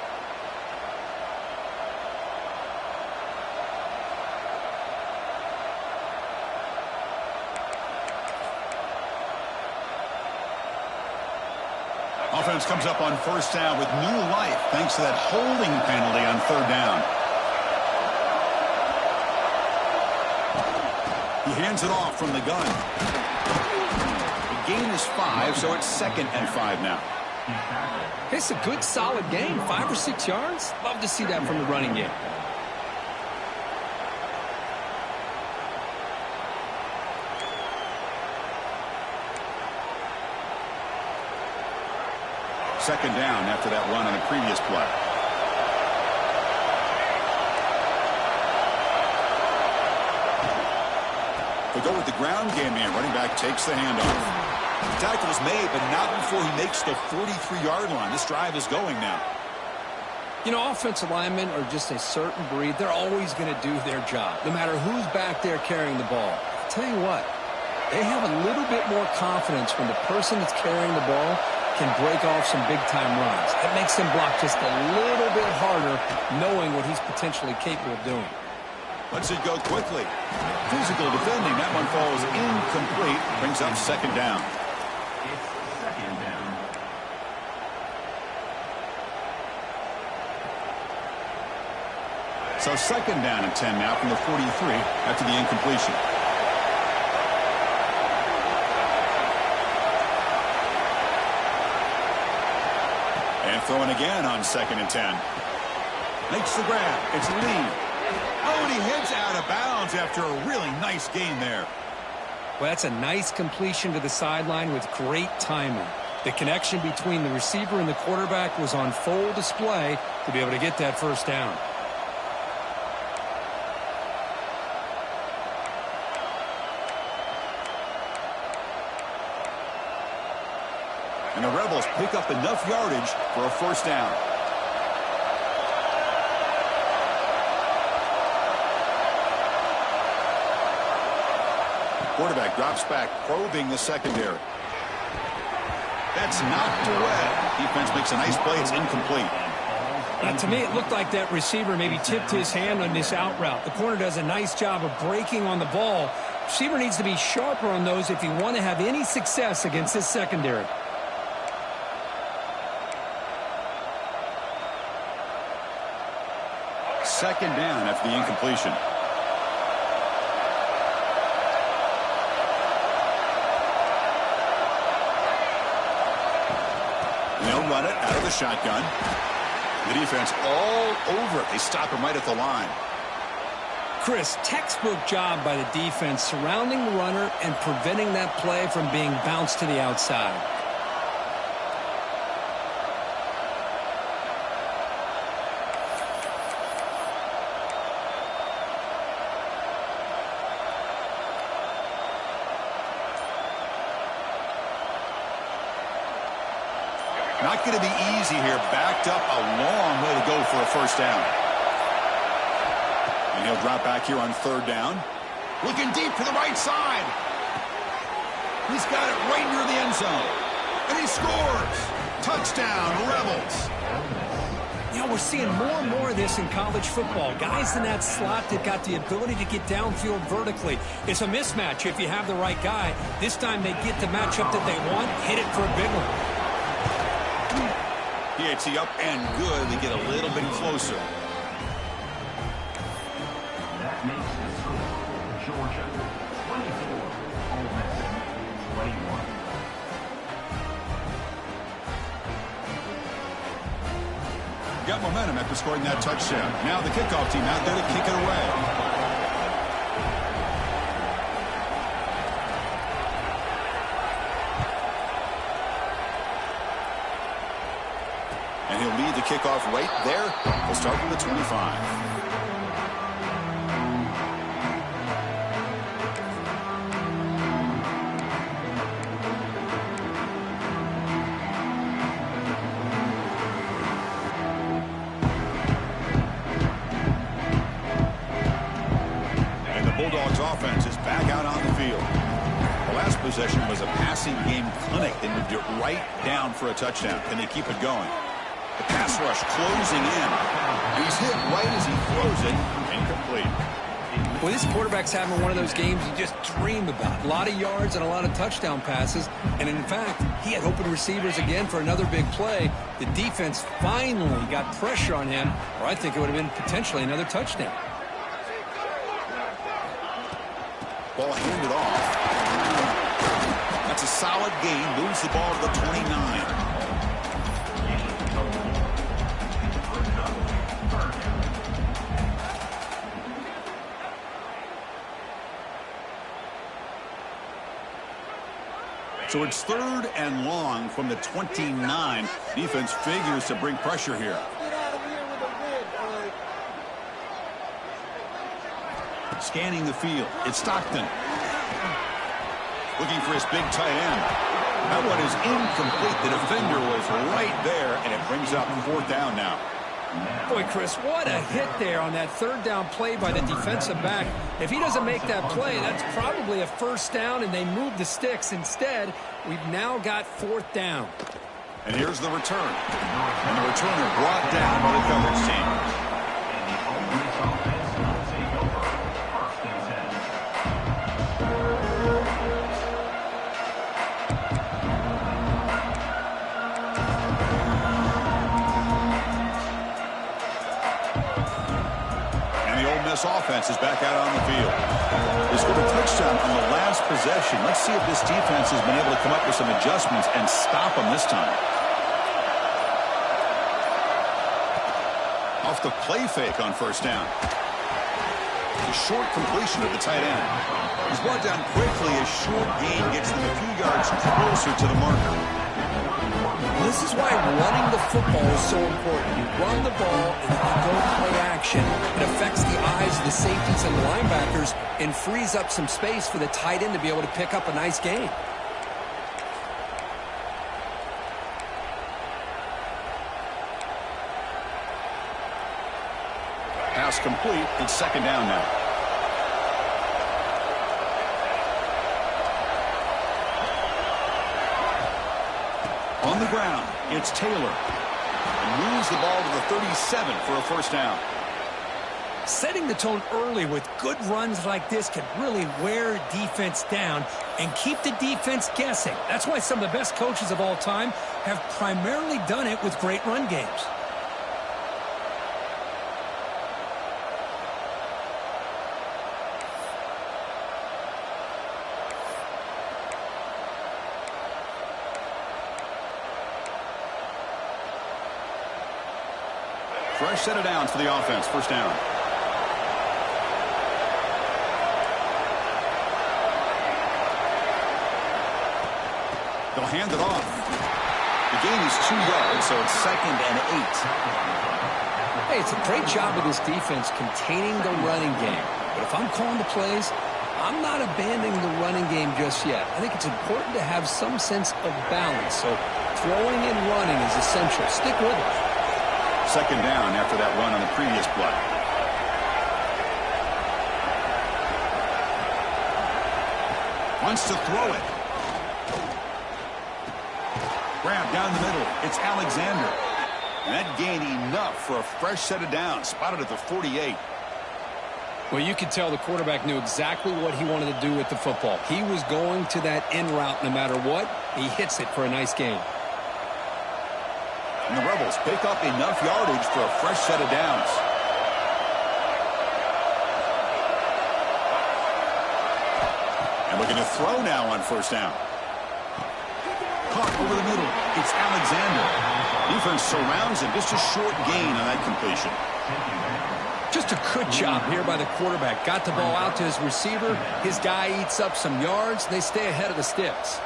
Offense comes up on 1st down with new life thanks to that holding penalty on 3rd down. He hands it off from the gun. The gain is 5, so it's 2nd and 5 now. It's a good, solid game. 5 or 6 yards. Love to see that from the running game. Second down after that run on the previous play. They go with the ground game here. Running back takes the handoff. The tackle is made, but not before he makes the 43-yard line. This drive is going now. You know, offensive linemen are just a certain breed. They're always going to do their job, no matter who's back there carrying the ball. I'll tell you what, they have a little bit more confidence when the person that's carrying the ball can break off some big-time runs. That makes him block just a little bit harder, knowing what he's potentially capable of doing. Lets it go quickly. Physical defending. That one falls incomplete. Brings up second down. So second down and 10 now from the 43 after the incompletion. And throwing again on second and 10. Makes the grab. It's Lee. Oh, and he heads out of bounds after a really nice gain there. Well, that's a nice completion to the sideline with great timing. The connection between the receiver and the quarterback was on full display to be able to get that first down. And the Rebels pick up enough yardage for a first down. Quarterback drops back, probing the secondary. That's knocked away. Defense makes a nice play. It's incomplete. Now, to me, it looked like that receiver maybe tipped his hand on this out route. The corner does a nice job of breaking on the ball. Receiver needs to be sharper on those if you want to have any success against this secondary. Second down after the incompletion. They'll run it out of the shotgun. The defense all over it. They stop him right at the line. Chris, textbook job by the defense surrounding the runner and preventing that play from being bounced to the outside. Not going to be easy here. Backed up a long way to go for a first down. And he'll drop back here on third down. Looking deep to the right side. He's got it right near the end zone. And he scores. Touchdown, Rebels. You know, we're seeing more and more of this in college football. Guys in that slot that got the ability to get downfield vertically. It's a mismatch if you have the right guy. This time they get the matchup that they want, hit it for a big one. PAT up and good. They get a little bit closer. That makes the score Georgia 24, Ole Miss 21. Got momentum after scoring that touchdown. Now the kickoff team out there to kick it away. And he'll lead the kickoff right there. We'll start from the 25. And the Bulldogs offense is back out on the field. The last possession was a passing game clinic. They moved it right down for a touchdown. Can they keep it going? The pass rush closing in. He's hit right as he throws it. Incomplete. Well, this quarterback's having one of those games you just dream about. A lot of yards and a lot of touchdown passes. And in fact, he had open receivers again for another big play. The defense finally got pressure on him, or I think it would have been potentially another touchdown. Ball handed off. That's a solid gain. Moves the ball to the 29. So it's third and long from the 29. Defense figures to bring pressure here. Scanning the field. It's Stockton. Looking for his big tight end. That one is incomplete. The defender was right there, and it brings up 4th down now. Boy, Chris, what a hit there on that 3rd down play by the defensive back. If he doesn't make that play, that's probably a 1st down, and they move the sticks. Instead, we've now got 4th down. And here's the return. And the returner brought down by the coverage team. And the Ole Miss offense will take over 1st and 10. Miss offense is back out on the field. They scored a touchdown on the last possession. Let's see if this defense has been able to come up with some adjustments and stop them this time. Off the play fake on 1st down. A short completion of the tight end. He's brought down quickly as short gain gets them a few yards closer to the marker. This is why running the football is so important. You run the ball and then you go play action. It affects the eyes of the safeties and the linebackers and frees up some space for the tight end to be able to pick up a nice gain. Pass complete. It's 2nd down now. On the ground, it's Taylor. And moves the ball to the 37 for a 1st down. Setting the tone early with good runs like this can really wear defense down and keep the defense guessing. That's why some of the best coaches of all time have primarily done it with great run games. Fresh set of downs for the offense. 1st down. They'll hand it off. The gain is 2 yards, so it's 2nd and 8. Hey, it's a great job of this defense containing the running game. But if I'm calling the plays, I'm not abandoning the running game just yet. I think it's important to have some sense of balance. So throwing and running is essential. Stick with it. 2nd down after that run on the previous play. Wants to throw it. Grab down the middle. It's Alexander. And that gained enough for a fresh set of downs. Spotted at the 48. Well, you could tell the quarterback knew exactly what he wanted to do with the football. He was going to that in route no matter what. He hits it for a nice gain. And the Rebels pick up enough yardage for a fresh set of downs. And looking to throw now on 1st down. Caught over the middle. It's Alexander. Defense surrounds him. Just a short gain on that completion. Just a good job here by the quarterback. Got the ball out to his receiver. His guy eats up some yards. They stay ahead of the sticks.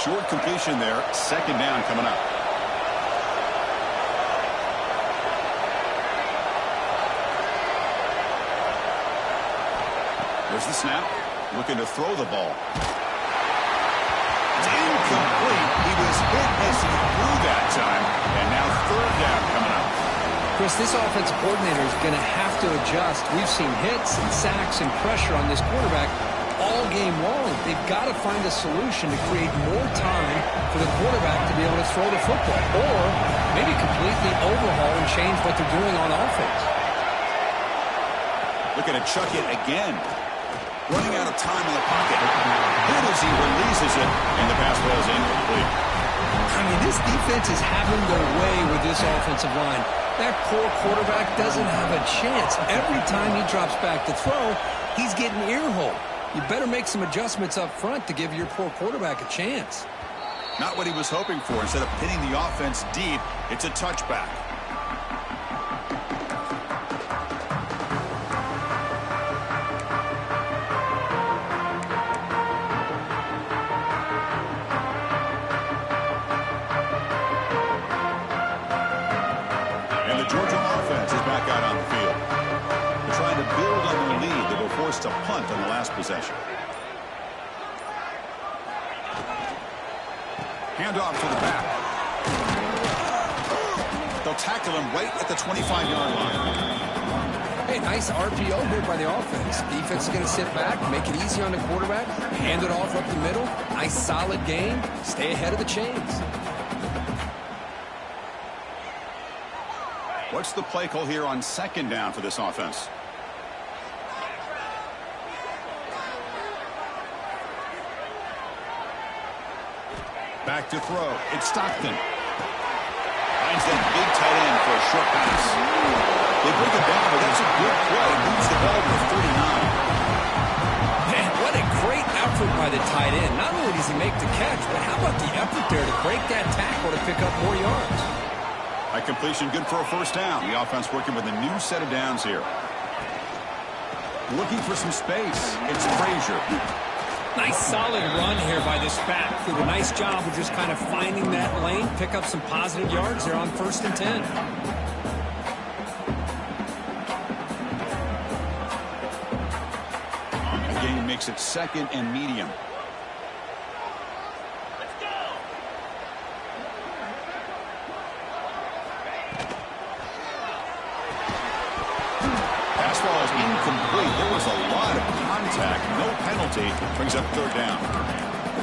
Short completion there. 2nd down coming up. There's the snap. Looking to throw the ball. It's incomplete. He was hit as he threw that time. And now 3rd down coming up. Chris, this offensive coordinator is going to have to adjust. We've seen hits and sacks and pressure on this quarterback all game long. They've got to find a solution to create more time for the quarterback to be able to throw the football, or maybe completely overhaul and change what they're doing on offense. Looking to chuck it again. Running out of time in the pocket. Good as he releases it, and the pass ball is incomplete. I mean, this defense is having their way with this offensive line. That poor quarterback doesn't have a chance. Every time he drops back to throw, he's getting ear-hole. You better make some adjustments up front to give your poor quarterback a chance. Not what he was hoping for. Instead of pinning the offense deep, it's a touchback. And the Georgia offense is back out on the field. They're trying to build on their lead. They were punt on the last possession. Handoff to the back. They'll tackle him right at the 25-yard line. Hey, nice RPO here by the offense. Defense is going to sit back, make it easy on the quarterback, hand it off up the middle. Nice solid game. Stay ahead of the chains. What's the play call here on second down for this offense? Back to throw. It's Stockton. Finds that big tight end for a short pass. They break it down, but that's a good play. Moves the ball to 39. Man, what a great effort by the tight end. Not only does he make the catch, but how about the effort there to break that tackle to pick up more yards? That completion good for a first down. The offense working with a new set of downs here. Looking for some space. It's Frazier. Nice solid run here by this back. Did a nice job of just kind of finding that lane, pick up some positive yards there on 1st and 10. The game makes it 2nd and medium. Let's go. Pass ball is incomplete. There was a lot of contact. No penalty. Brings up 3rd down.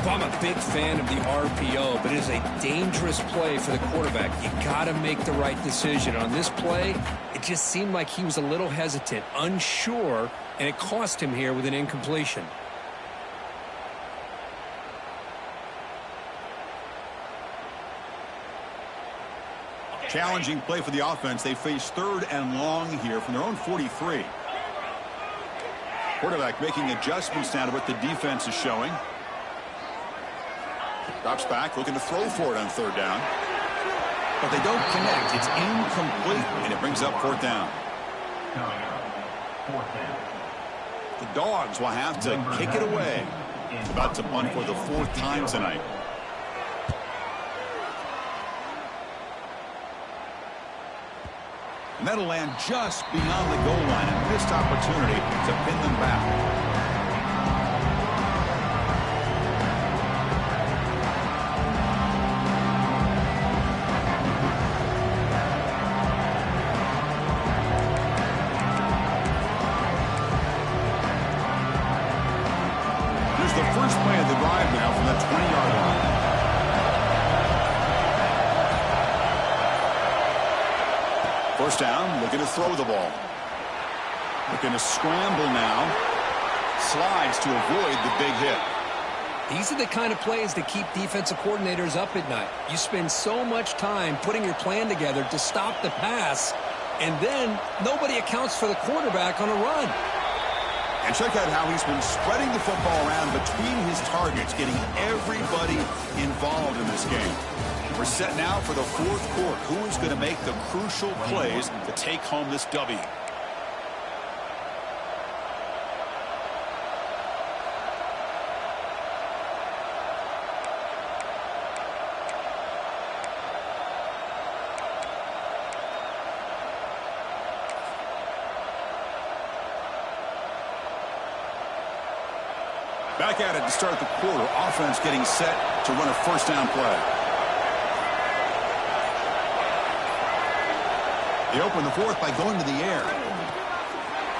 I'm a big fan of the RPO, but it is a dangerous play for the quarterback. You got to make the right decision. On this play, it just seemed like he was a little hesitant, unsure, and it cost him here with an incompletion. Challenging play for the offense. They face 3rd and long here from their own 43. Quarterback making adjustments now to what the defense is showing. Drops back, looking to throw for it on 3rd down. But they don't connect. It's incomplete, and it brings up 4th down. The Dogs will have to kick it away. About to punt for the 4th time tonight. And that'll land just beyond the goal line. A missed opportunity to pin them back. Here's the first play of the drive now from that 20-yard line. First down, looking to throw the ball. Looking to scramble now. Slides to avoid the big hit. These are the kind of plays that keep defensive coordinators up at night. You spend so much time putting your plan together to stop the pass, and then nobody accounts for the quarterback on a run. And check out how he's been spreading the football around between his targets, getting everybody involved in this game. We're set now for the 4th quarter. Who is going to make the crucial plays to take home this W? Back at it to start the quarter. Offense getting set to run a first down play. They open the 4th by going to the air.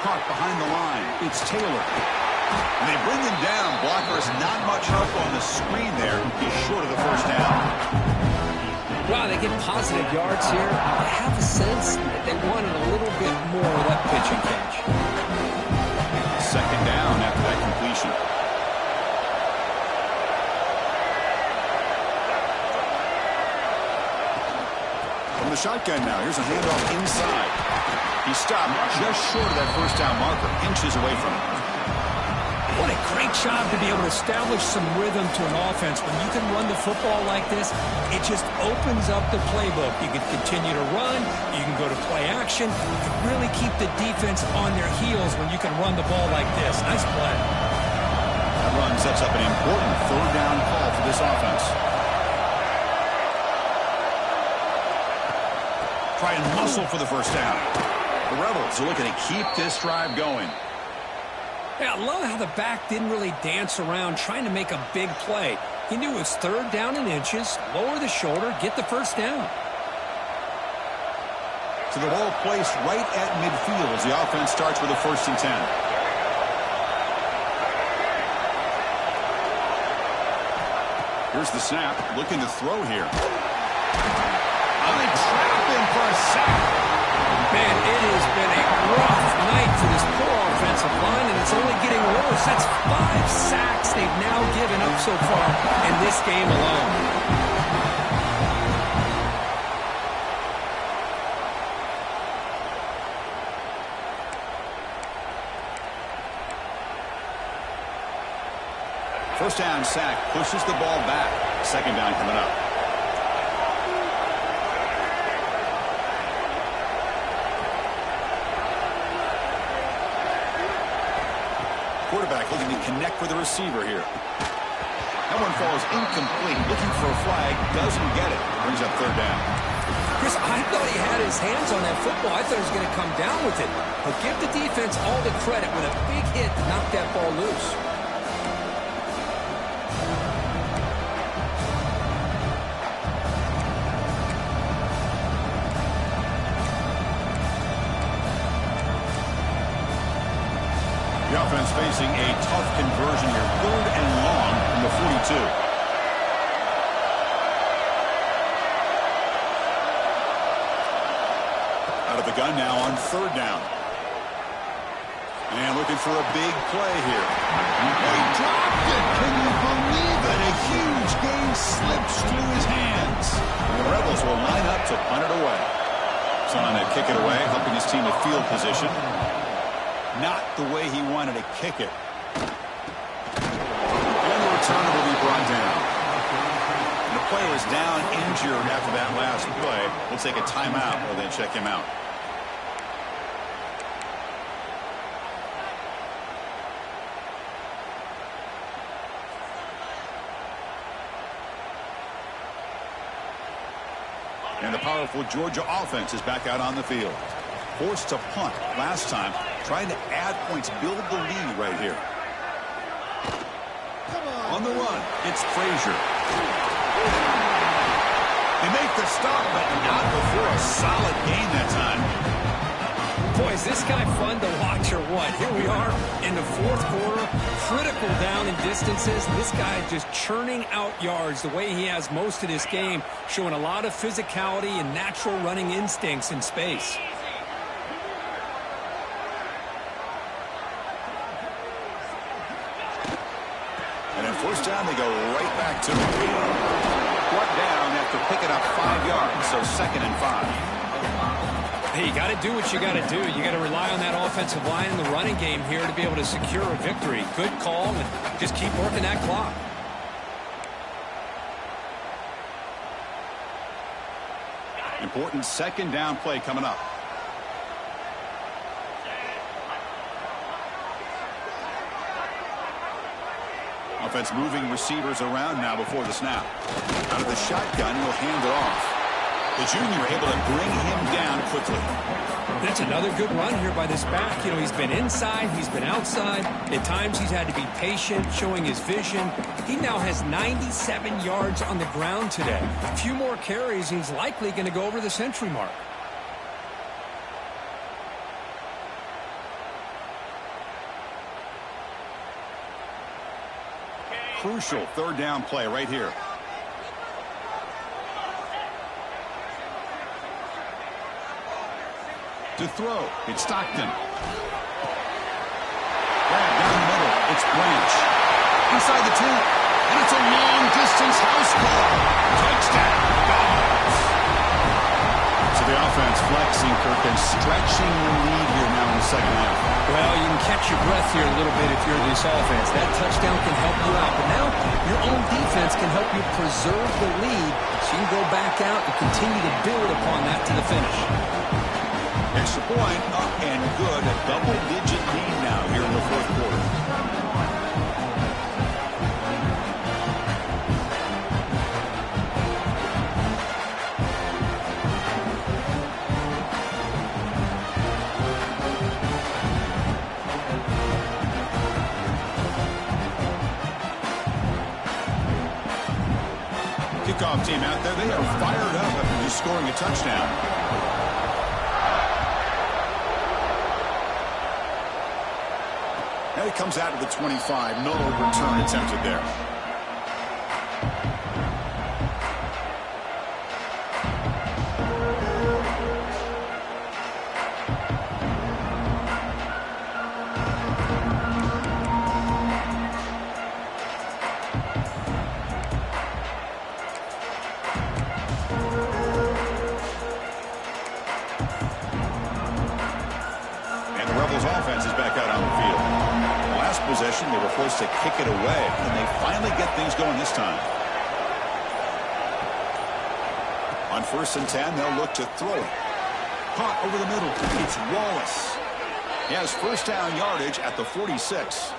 Caught behind the line. It's Taylor. And they bring him down. Blockers not much help on the screen there. He's short of the first down. Wow, they get positive yards here. I have a sense that they wanted a little bit more of that pitch and catch. 2nd down after that completion. From the shotgun now. Here's a handoff inside. He stopped just short of that first down marker. Inches away from it. What a great job to be able to establish some rhythm to an offense. When you can run the football like this, it just opens up the playbook. You can continue to run. You can go to play action. You can really keep the defense on their heels when you can run the ball like this. Nice play. That run sets up an important 3rd down call for this offense. Try and muscle for the first down. The Rebels are looking to keep this drive going. Yeah, I love how the back didn't really dance around trying to make a big play. He knew it was third down in inches, lower the shoulder, get the first down. So the ball placed right at midfield as the offense starts with a 1st and 10. Here's the snap, looking to throw here. They trap him for a sack. Man, it has been a rough night for this poor offensive line, and it's only getting worse. That's 5 sacks they've now given up so far in this game alone. First down sack pushes the ball back. 2nd down coming up. Quarterback looking to connect with the receiver here. That one falls incomplete. Looking for a flag. Doesn't get it. Brings up 3rd down. Chris, I thought he had his hands on that football. I thought he was going to come down with it. But give the defense all the credit with a big hit to knock that ball loose. The offense facing a tough conversion here. 3rd and long from the 42. Out of the gun now on 3rd down. And looking for a big play here. They dropped it. Can you believe it? A huge gain slips through his hands. The Rebels will line up to punt it away. Son to kick it away, helping his team with field position. Not the way he wanted to kick it. And the returner will be brought down. And the player is down injured after that last play. We'll take a timeout or then check him out. And the powerful Georgia offense is back out on the field. Forced to punt last time, trying to add points, build the lead right here. On the run, it's Frazier. They make the stop, but not before a solid gain that time. Boy, is this guy fun to watch or what? Here we are in the 4th quarter, critical down in distances. This guy just churning out yards the way he has most of this game, showing a lot of physicality and natural running instincts in space. And at 1st down, they go right back to it. Brought down after picking up 5 yards, so 2nd and 5. Hey, you got to do what you got to do. You got to rely on that offensive line and the running game here to be able to secure a victory. Good call, and just keep working that clock. Important 2nd down play coming up. Offense moving receivers around now before the snap. Out of the shotgun, he'll hand it off. The junior able to bring him down quickly. That's another good run here by this back. You know, he's been inside, he's been outside. At times he's had to be patient, showing his vision. He now has 97 yards on the ground today. A few more carries, and he's likely going to go over the century mark. Crucial 3rd down play right here. To throw, it's Stockton. Grab down the middle, it's Branch. Inside the 10, and it's a long-distance house call. Touchdown, Dogs. So the offense flexing, Kirk, and stretching the lead here now in the 2nd half. Well, you can catch your breath here a little bit if you're this offense. That touchdown can help you out. But now your own defense can help you preserve the lead so you can go back out and continue to build upon that to the finish. Extra point, up and good. A double-digit lead now here in the 4th quarter. team out there, they are fired up after just scoring a touchdown. And it comes out to the 25. No return attempted there. Offense is back out on the field. Last possession, they were forced to kick it away, and they finally get things going this time. On 1st and 10, they'll look to throw it. Caught over the middle. It's Wallace. He has first down yardage at the 46.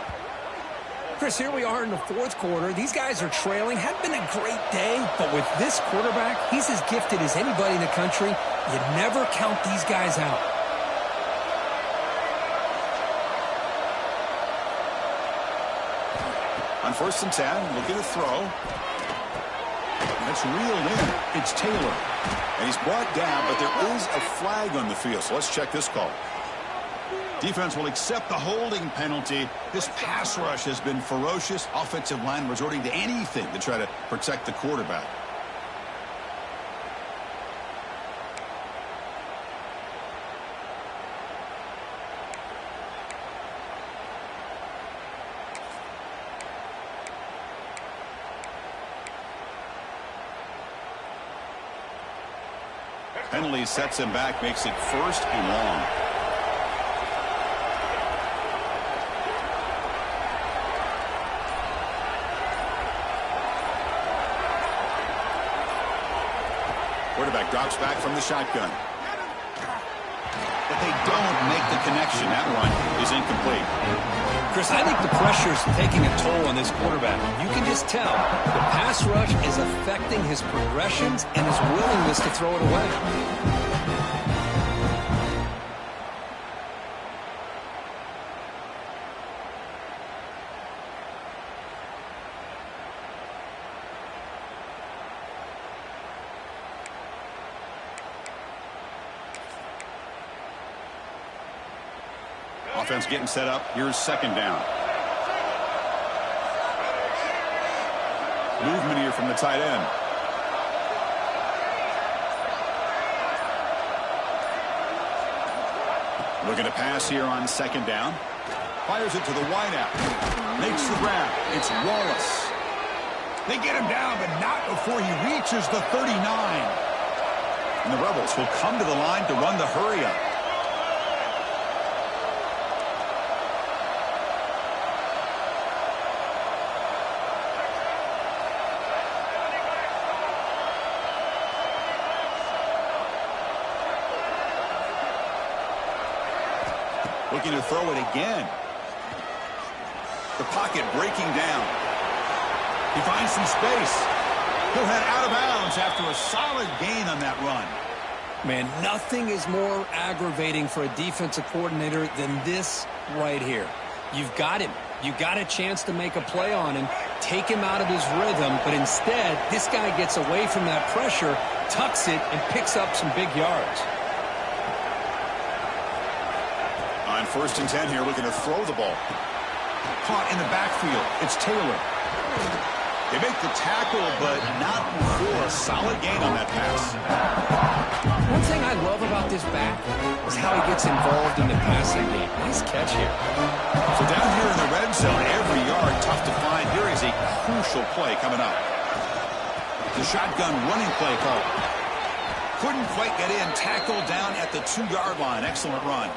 Chris, here we are in the 4th quarter. These guys are trailing. Hadn't been a great day, but with this quarterback, he's as gifted as anybody in the country. You never count these guys out. On 1st and 10, looking to throw. That's reeled in. It's Taylor. And he's brought down, but there is a flag on the field. So let's check this call. Defense will accept the holding penalty. This pass rush has been ferocious. Offensive line resorting to anything to try to protect the quarterback. Penalty sets him back, makes it 1st and long. Quarterback drops back from the shotgun. But they don't make the connection. That one is incomplete. Chris, I think the pressure's taking a toll on this quarterback. You can just tell the pass rush is affecting his progressions and his willingness to throw it away. Offense getting set up. Here's 2nd down. Movement here from the tight end. Looking to pass here on 2nd down. Fires it to the wideout. Makes the grab. It's Wallace. They get him down, but not before he reaches the 39. And the Rebels will come to the line to run the hurry up. Looking to throw it again. The pocket breaking down. He finds some space. He'll head out of bounds after a solid gain on that run. Man, nothing is more aggravating for a defensive coordinator than this right here. You've got him. You got a chance to make a play on him, take him out of his rhythm, but instead, this guy gets away from that pressure, tucks it, and picks up some big yards. On 1st and 10 here, looking to throw the ball. Caught in the backfield. It's Taylor. They make the tackle, but not before a solid gain on that pass. One thing I love about this back is how he gets involved in the passing game. Nice catch here. So down here in the red zone, every yard tough to find. Here is a crucial play coming up. The shotgun running play call. Couldn't quite get in. Tackled down at the 2-yard line. Excellent run.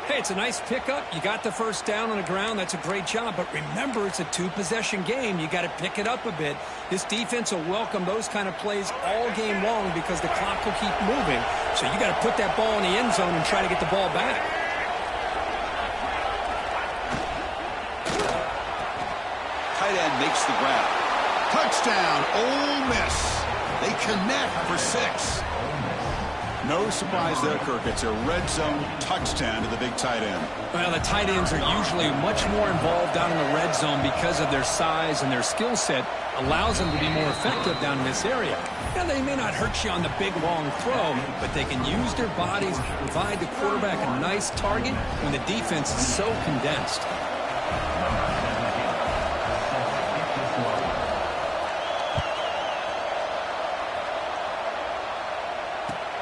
Hey, it's a nice pickup. You got the first down on the ground. That's a great job. But remember, it's a 2-possession game. You got to pick it up a bit. This defense will welcome those kind of plays all game long because the clock will keep moving. So you got to put that ball in the end zone and try to get the ball back. Tight end makes the grab. Touchdown, Ole Miss. They connect for 6. No surprise there, Kirk. It's a red zone touchdown to the big tight end. Well, the tight ends are usually much more involved down in the red zone because of their size, and their skill set allows them to be more effective down in this area. Now, they may not hurt you on the big, long throw, but they can use their bodies to provide the quarterback a nice target when the defense is so condensed.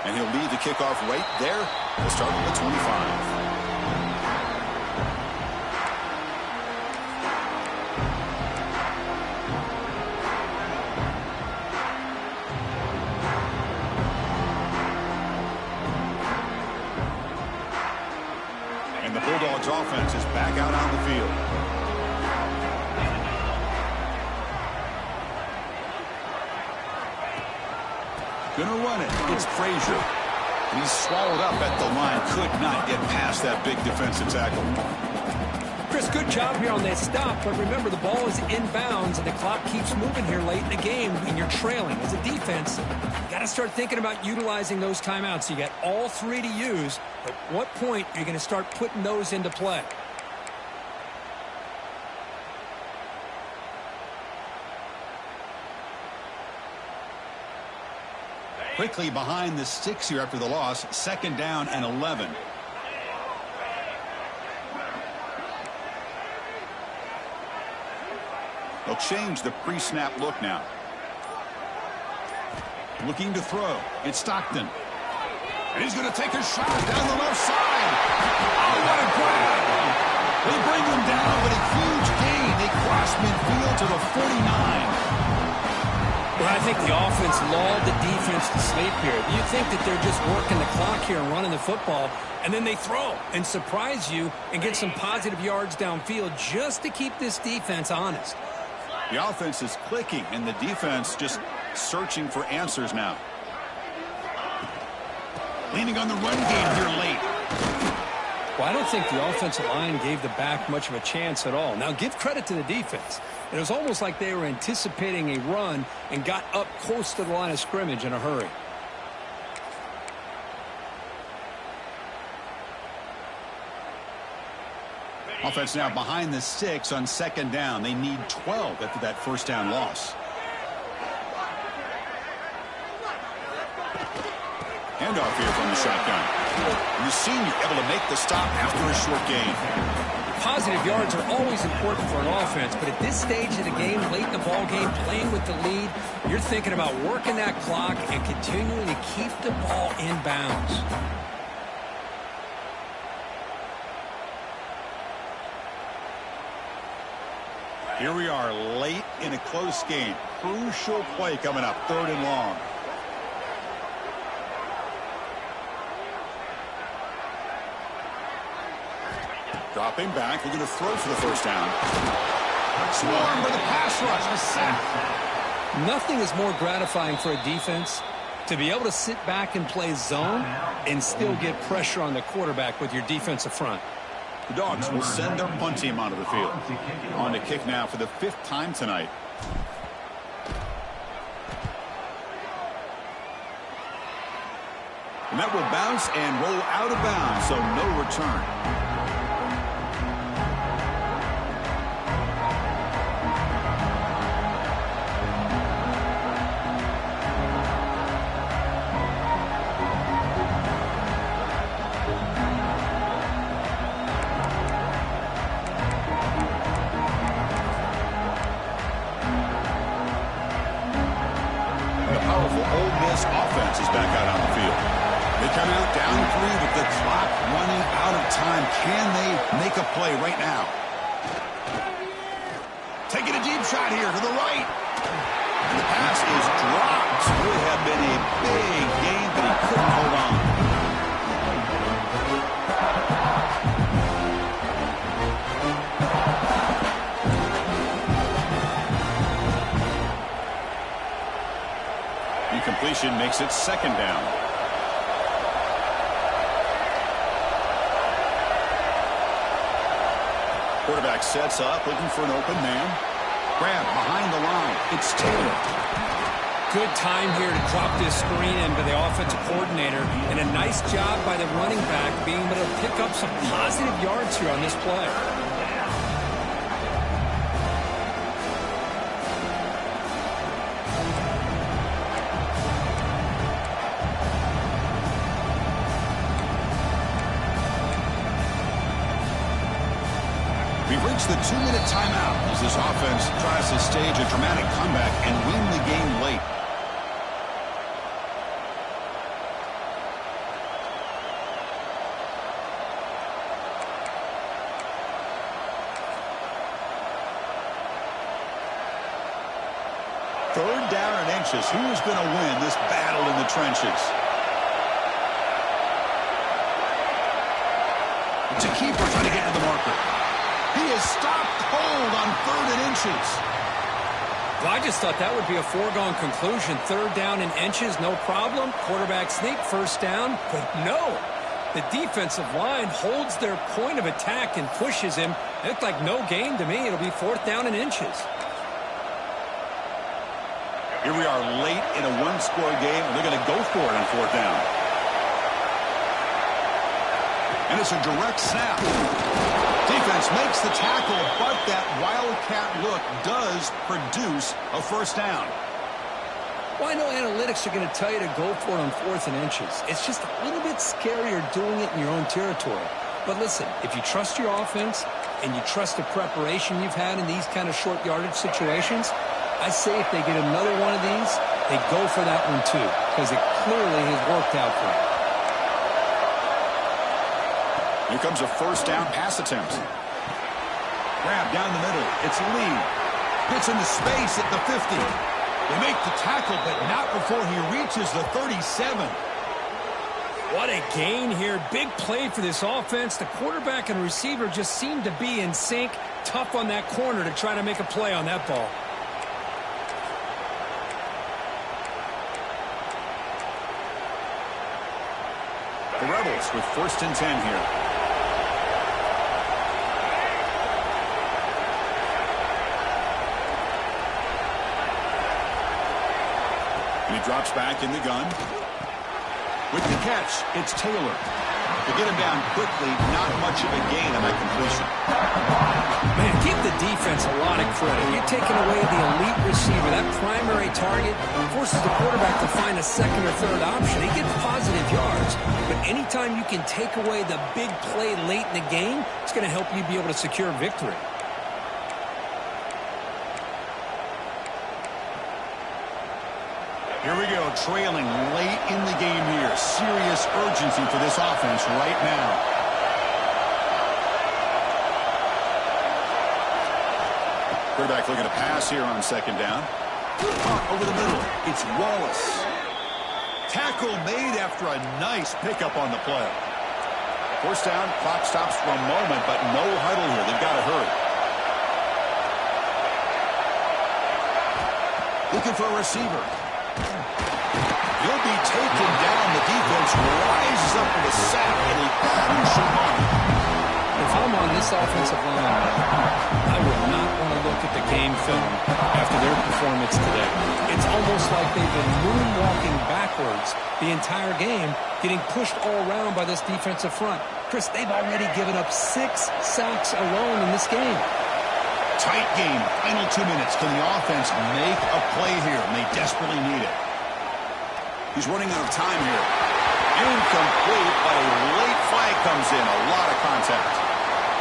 And he'll lead the kickoff right there. We'll start at the 25. And the Bulldogs offense is back out on the field. Gonna run it. It's Frazier. And he's swallowed up at the line. Could not get past that big defensive tackle. Chris, good job here on that stop, but remember the ball is inbounds and the clock keeps moving here late in the game and you're trailing. As a defense, you got to start thinking about utilizing those timeouts. You got all three to use. At what point are you going to start putting those into play? Quickly behind the sticks here after the loss. 2nd down and 11. They'll change the pre-snap look now. Looking to throw. It's Stockton. And he's going to take a shot down the left side. Oh, what a grab! They bring him down, but a huge gain. They cross midfield to the 49. Well, I think the offense lulled the defense to sleep here. You think that they're just working the clock here and running the football, and then they throw and surprise you and get some positive yards downfield just to keep this defense honest. The offense is clicking, and the defense just searching for answers now. Leaning on the run game here late. Well, I don't think the offensive line gave the back much of a chance at all. Now, give credit to the defense. It was almost like they were anticipating a run and got up close to the line of scrimmage in a hurry. Offense now behind the sticks on 2nd down. They need 12 after that 1st down loss. Handoff here from the shotgun. The senior able to make the stop after a short gain. Positive yards are always important for an offense, but at this stage of the game, late in the ball game, playing with the lead, you're thinking about working that clock and continuing to keep the ball in bounds. Here we are late in a close game. Crucial play coming up, 3rd and long. Dropping back, looking to throw for the 1st down. Swarm with a pass rush, a sack. Nothing is more gratifying for a defense to be able to sit back and play zone and still get pressure on the quarterback with your defensive front. The Dogs will send their punt team onto the field. On to kick now for the 5th time tonight. And that will bounce and roll out of bounds, so no return. Ole Miss offense is back out on the field. They come out down 3 with the clock running out of time. Can they make a play right now? Taking a deep shot here to the right. And the pass is dropped. Would have been a big gain, but he couldn't hold on. Incompletion makes it 2nd down. Quarterback sets up, looking for an open man. Grab behind the line. It's Taylor. good time here to drop this screen in by the offensive coordinator, and a nice job by the running back being able to pick up some positive yards here on this play. We've reached the 2-minute timeout as this offense tries to stage a dramatic comeback and win the game late. Third down and inches. Who's going to win this battle in the trenches? It's a keeper trying to get to the marker. He is stopped cold on 3rd and inches. Well, I just thought that would be a foregone conclusion. 3rd down and inches, no problem. Quarterback sneak, 1st down. But no, the defensive line holds their point of attack and pushes him. It looked like no gain to me. It'll be 4th down and inches. Here we are late in a one-score game, and they're going to go for it on 4th down. And it's a direct snap. Defense makes the tackle, but that wildcat look does produce a 1st down. Well, I know analytics are going to tell you to go for it on 4th and inches. It's just a little bit scarier doing it in your own territory. But listen, if you trust your offense and you trust the preparation you've had in these kind of short yardage situations, I say if they get another one of these, they go for that one too, because it clearly has worked out for them. Here comes a 1st down pass attempt. Grab down the middle. It's Lee. Gets into space at the 50. They make the tackle, but not before he reaches the 37. What a gain here. Big play for this offense. The quarterback and receiver just seem to be in sync. Tough on that corner to try to make a play on that ball. The Rebels with 1st and 10 here. He drops back in the gun. With the catch, it's Taylor. To get him down quickly, not much of a gain on that completion. Man, give the defense a lot of credit. You're taking away the elite receiver. That primary target forces the quarterback to find a 2nd or 3rd option. He gets positive yards, but anytime you can take away the big play late in the game, it's going to help you be able to secure victory. Here we go, trailing late in the game here. Serious urgency for this offense right now. Quarterback looking to pass here on 2nd down. Over the middle, it's Wallace. Tackle made after a nice pickup on the play. 1st down, clock stops for a moment, but no huddle here. They've got to hurry. Looking for a receiver. He'll be taken down. The defense rises up with a sack and a crucial moment. If I'm on this offensive line, I would not want to look at the game film after their performance today. It's almost like they've been moonwalking backwards the entire game, getting pushed all around by this defensive front. Chris, they've already given up 6 sacks alone in this game. Tight game, final 2 minutes. Can the offense make a play here? And they desperately need it. He's running out of time here. Incomplete, but a late flag comes in. A lot of contact.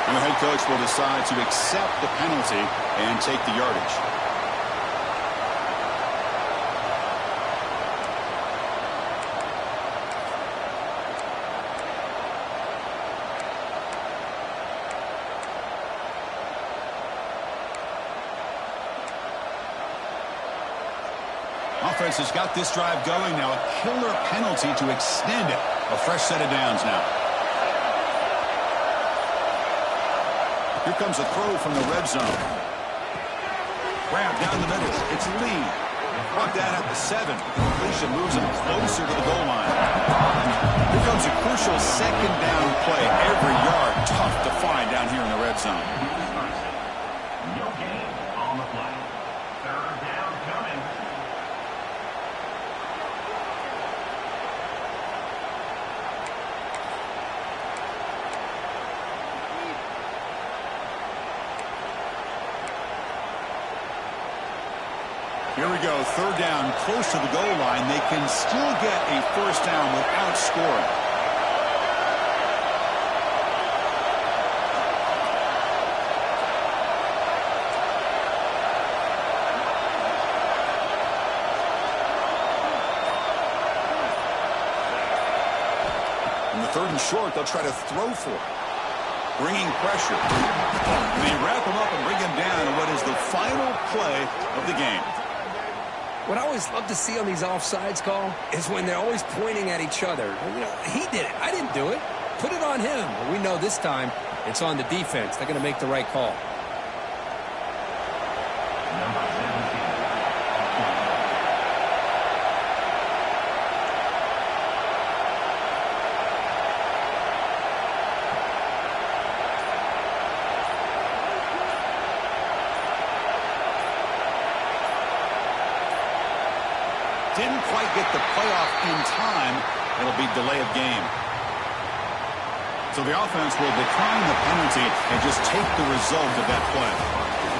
And the head coach will decide to accept the penalty and take the yardage. Offense has got this drive going now. A killer penalty to extend it. A fresh set of downs now. Here comes a throw from the red zone. Grab down the middle. It's Lee. Brought down at the 7. Completion moves him closer to the goal line. Here comes a crucial 2nd down play. Every yard tough to find down here in the red zone. No gain on the play. 3rd down coming. Here we go, third down, close to the goal line. They can still get a first down without scoring. In the third and short, they'll try to throw for it. Bringing pressure. And they wrap him up and bring him down in what is the final play of the game. What I always love to see on these offsides call is when they're always pointing at each other. You know, he did it. I didn't do it. Put it on him. But we know this time it's on the defense. They're going to make the right call. Number 17. Didn't quite get the playoff in time. It'll be delay of game. So the offense will decline the penalty and just take the result of that play.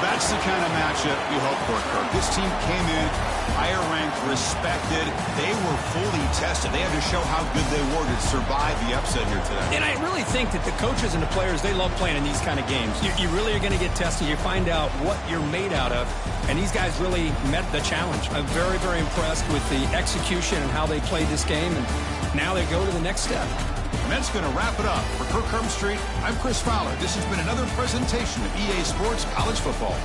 That's the kind of matchup you hope for, Kirk. This team came in higher ranked, respected. They were fully tested. They had to show how good they were to survive the upset here today. And I really think that the coaches and the players, they love playing in these kind of games. You really are going to get tested. You find out what you're made out of. And these guys really met the challenge. I'm very, very impressed with the execution and how they played this game. And now they go to the next step. And that's going to wrap it up. For Kirk Street, I'm Chris Fowler. This has been another presentation of EA Sports College Football.